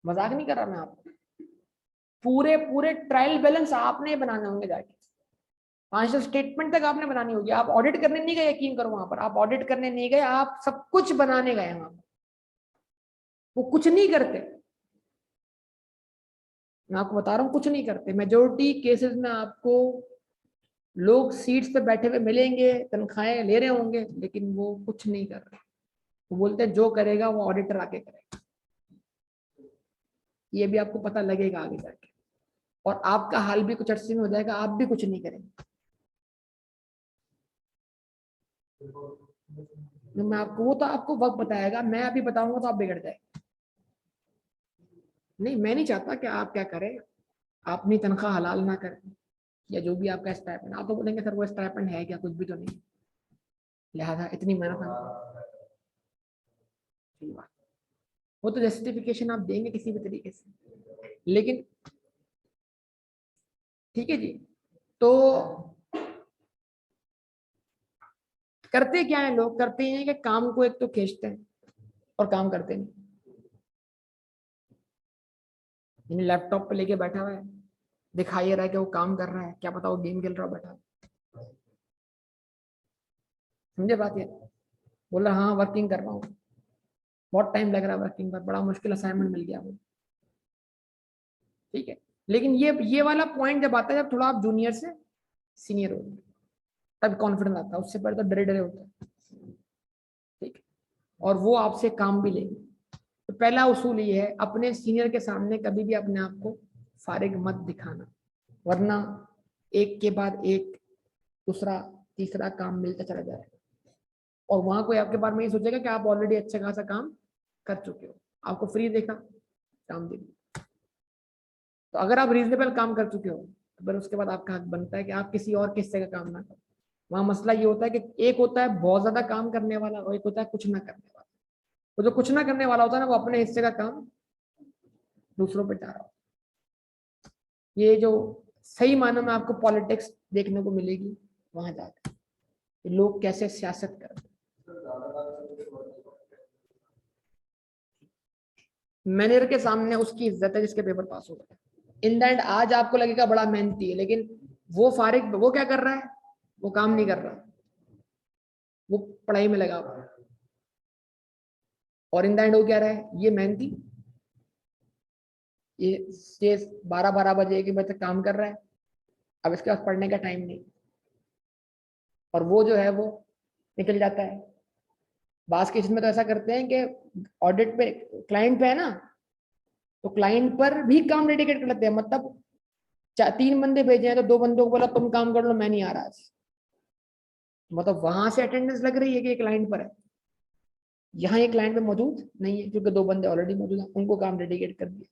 Speaker 1: मजाक नहीं कर रहा मैं आपको, पूरे पूरे ट्रायल बैलेंस आपने बनाने होंगे, जाके फाइनेंशियल स्टेटमेंट तक आपने बनानी होगी। आप ऑडिट करने नहीं गए, यकीन करो वहां पर आप ऑडिट करने नहीं गए, आप सब कुछ बनाने गए वहां पर, वो कुछ नहीं करते, मैं आपको बता रहा हूँ कुछ नहीं करते। मेजोरिटी केसेस में आपको लोग सीट्स पे बैठे हुए मिलेंगे, तनख्वाहें ले रहे होंगे, लेकिन वो कुछ नहीं कर रहे, वो बोलते हैं जो करेगा वो ऑडिटर आके करेगा। ये भी आपको पता लगेगा आगे जाके, और आपका हाल भी कुछ अर्से में हो जाएगा, आप भी कुछ नहीं करेंगे। मैं आपको वो तो आपको वक्त बताएगा, मैं अभी बताऊंगा तो आप बिगड़ जाएंगे। नहीं, मैं नहीं चाहता कि आप क्या करें, आप अपनी तनख्वाह हलाल ना करें, या जो भी आपका स्टाइपेंड, आप तो बोलेंगे सर वो स्टाइपेंड है क्या, कुछ भी तो नहीं, लिहाजा इतनी मेहनत हम, वो तो जस्टिफिकेशन आप देंगे किसी भी तरीके से, लेकिन ठीक है जी। तो करते क्या है लोग, करते हैं कि काम को एक तो खींचते हैं और काम करते नहीं, यानी लैपटॉप पे लेके बैठा हुआ है, दिखाई रहा है कि वो काम कर रहा है, क्या पता वो गेम खेल रहा हो बैठा, समझे बात ये, बोल रहा हाँ वर्किंग कर रहा हूँ, बहुत टाइम लग रहा है वर्किंग पर, बड़ा मुश्किल असाइनमेंट मिल गया वो, ठीक है। लेकिन ये वाला पॉइंट जब आता है, जब थोड़ा आप जूनियर से सीनियर हो, तब कॉन्फिडेंस आता है, उससे पहले तो डरे डरे होता है, ठीक है, और वो आपसे काम भी लेंगे। तो पहला उसूल ये है, अपने सीनियर के सामने कभी भी अपने आप को फारिग मत दिखाना, वरना एक के बाद एक दूसरा तीसरा काम मिलता चला जाएगा, और वहां कोई आपके बारे में ये सोचेगा कि आप ऑलरेडी अच्छा खासा काम कर चुके हो, आपको फ्री देखा, काम दे दिया। तो अगर आप रीजनेबल काम कर चुके हो तो फिर उसके बाद आपका हक बनता है कि आप किसी और किस्से का काम ना करो। वहां मसला ये होता है कि एक होता है बहुत ज्यादा काम करने वाला, और एक होता है कुछ ना करने वाला। वो जो कुछ ना करने वाला होता है ना, वो अपने हिस्से का काम दूसरों पे डाल रहा हो। ये जो सही मानों में आपको पॉलिटिक्स देखने को मिलेगी वहां जाकर, लोग कैसे सियासत करते हैं। मैनेजर के सामने उसकी इज्जत है जिसके पेपर पास हो गए। इन द एंड आज आपको लगेगा बड़ा मेहनती है, लेकिन वो फारिग, वो क्या कर रहा है, वो काम नहीं कर रहा, वो पढ़ाई में लगा हुआ है, और इन द एंड वो क्या रहा है, ये मेहनती, ये 12-12 बजे के बजे तक काम कर रहा है, अब इसके पास पढ़ने का टाइम नहीं, और वो जो है वो निकल जाता है। बास केस में तो ऐसा करते हैं कि ऑडिट पे क्लाइंट पे है ना, तो क्लाइंट पर भी काम डेडिकेट कर लेते हैं, मतलब 3 बंदे भेजे हैं तो 2 बंदों को बोला तुम काम कर लो, मैं नहीं आ रहा आज, मतलब वहां से अटेंडेंस लग रही है कि क्लाइंट पर है, यहाँ ये क्लाइंट पे मौजूद नहीं है क्योंकि 2 बंदे ऑलरेडी मौजूद हैं, उनको काम डेडिकेट कर दिया।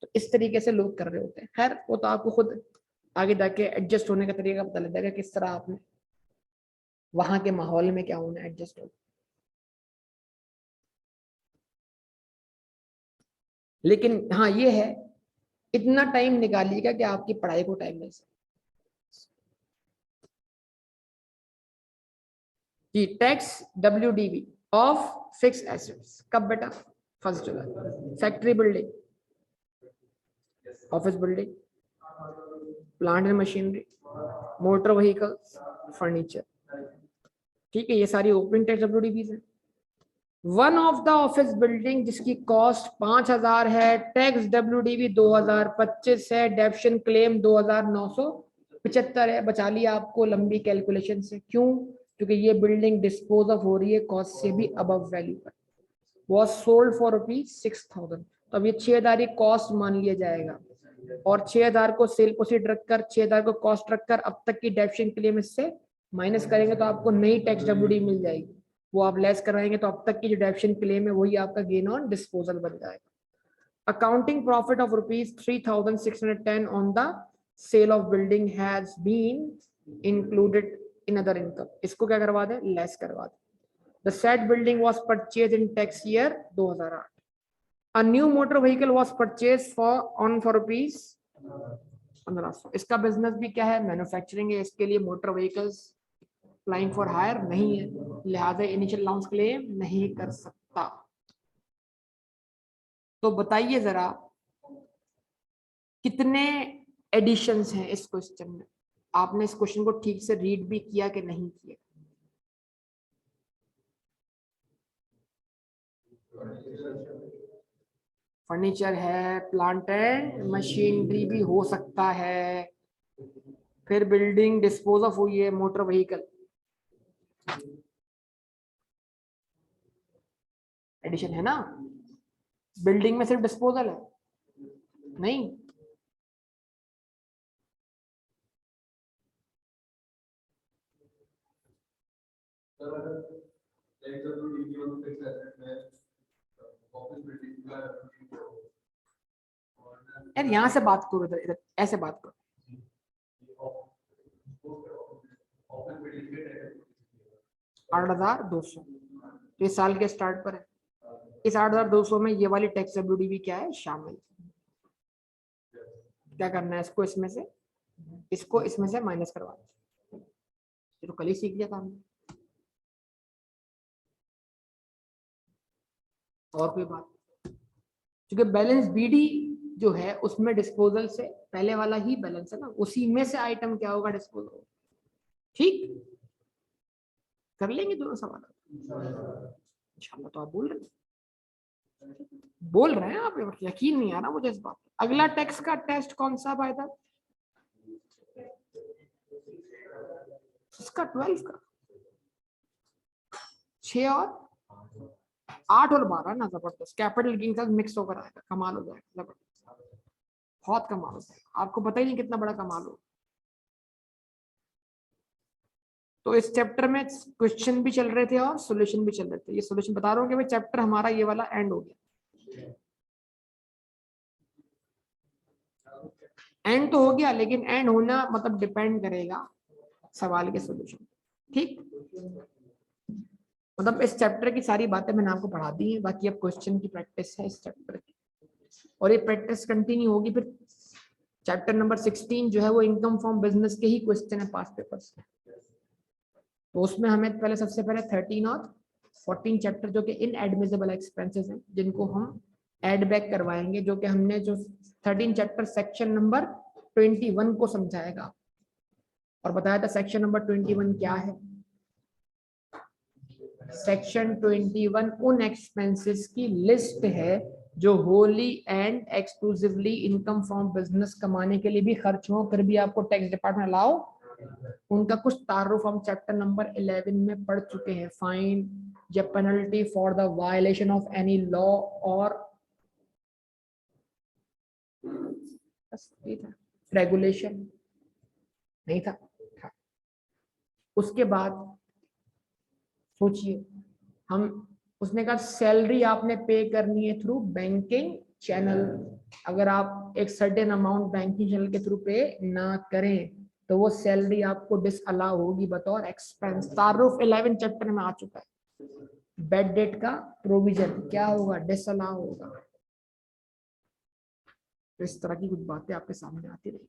Speaker 1: तो इस तरीके से लोग कर रहे होते हैं। खैर वो तो आपको खुद आगे जाके एडजस्ट होने का तरीका पता लग जाएगा, किस तरह आपने वहां के माहौल में क्या होना एडजस्ट हो। लेकिन हाँ ये है, इतना टाइम निकालिएगा कि आपकी पढ़ाई को टाइम मिल सके। जी, tax WDV of fixed assets कब बेटा, 1 जुलाई। Factory building, office building, plant and machinery, motor vehicle, furniture, ठीक है, ये सारी ओपनिंग टैक्स WDV है। One of the office building जिसकी कॉस्ट 5,000 है, टैक्स WDV 2025 है, डेप्शन क्लेम 2,975 है। बचा लिया आपको लंबी कैलकुलेशन से। क्यों? क्योंकि ये बिल्डिंग डिस्पोज ऑफ हो रही है कॉस्ट से भी अबव वैल्यू पर। Was sold for ₹6,000। तो अब ये 6,000 कॉस्ट मान लिया जाएगा और 6,000 को सेल प्रोसीड रखकर, 6,000 को कॉस्ट रखकर अब तक की डेप्शन क्लेम इससे माइनस करेंगे तो आपको नई टैक्स WD मिल जाएगी। वो आप लेस कराएंगे तो अब तक की जो डेप्शन क्लेम है वही आपका गेन ऑन डिस्पोजल बन जाएगा। Accounting profit of ₹3,610 on the sale of building has been included in other income. इसको क्या करवा दे? लेस करवा दे। The said building was purchased in tax year 2008. A new motor vehicle was purchased for ₹1500। इसका business भी क्या है? Manufacturing है। इसके लिए motor vehicles applying for hire नहीं है, लिहाजा इनिशियल अलाउंस क्लेम नहीं कर सकता। तो बताइए जरा कितने एडिशंस हैं इस क्वेश्चन में? आपने इस क्वेश्चन को ठीक से रीड भी किया कि नहीं किया? फर्नीचर है, प्लांट एंड मशीनरी भी हो सकता है, फिर बिल्डिंग डिस्पोज ऑफ हुई है, मोटर व्हीकल। एडिशन है ना? बिल्डिंग में सिर्फ डिस्पोजल है नहीं। यार यहां से बात करो, इधर इधर ऐसे बात करो। 8,200 तो इस साल के स्टार्ट पर है। इस 8,200 में ये वाली टैक्स WD भी क्या है? शामिल। क्या करना है? इसको इसमें से, इसको इसमें से माइनस करवा दो। तो कल ही सीख लिया था हमने। और कोई बात? क्योंकि बैलेंस BD जो है उसमें डिस्पोजल से पहले वाला ही बैलेंस है ना, उसी में से आइटम क्या होगा? डिस्पोजल। ठीक, कर लेंगे दोनों सवाल इंशाल्लाह। तो आप बोल रहे हैं आप, यकीन नहीं आ रहा मुझे इस बात। अगला टैक्स का टेस्ट कौन सा आया था? इसका 12 का 6 और 8 और 12 ना, जबरदस्त। कैपिटल गेन के साथ मिक्स होकर आएगा, कमाल हो जाएगा, जबरदस्त, बहुत कमाल हो जाएगा। आपको पता ही नहीं कितना बड़ा कमाल हो। तो इस चैप्टर में क्वेश्चन भी चल रहे थे और सॉल्यूशन भी चल रहे थे। ये सॉल्यूशन बता रहा हूँ कि भाई चैप्टर हमारा ये वाला एंड हो गया। एंड तो हो गया, लेकिन एंड होना मतलब डिपेंड करेगा सवाल के सॉल्यूशन। ठीक, मतलब इस चैप्टर की सारी बातें मैंने आपको पढ़ा दी है, बाकी अब क्वेश्चन की प्रैक्टिस है इस चैप्टर की, और ये प्रैक्टिस कंटिन्यू होगी। फिर चैप्टर नंबर 16 जो है वो इनकम फ्रॉम बिजनेस के ही क्वेश्चन है पास्ट पेपर्स में। तो उसमें हमें पहले सबसे पहले 13 और 14 चैप्टर जो कि इनएडमिसिबल एक्सपेंसेस हैं, जिनको हम एड बैक करवाएंगे, जो कि हमने जो 13 चैप्टर सेक्शन नंबर 21 को समझाएगा और बताया था सेक्शन नंबर 21 क्या है। सेक्शन 21 उन एक्सपेंसेस की लिस्ट है जो Holi and exclusively income from business कमाने के लिए भी खर्च हो, फिर भी आपको टैक्स डिपार्टमेंट अलाउ। उनका कुछ तारुफ हम चैप्टर नंबर 11 में पढ़ चुके हैं। फाइन या penalty for the violation of any law और रेगुलेशन, नहीं था? उसके बाद सोचिए, हम उसने कहा सैलरी आपने पे करनी है थ्रू बैंकिंग चैनल। अगर आप एक सर्टेन अमाउंट बैंकिंग चैनल के थ्रू पे ना करें तो वो सैलरी आपको डिसअलाउ होगी बतौर एक्सपेंस। तारुफ 11 चैप्टर में आ चुका है। बेड डेट का प्रोविजन क्या होगा? डिसअलाउ होगा। तो इस तरह की कुछ बातें आपके सामने आती रही।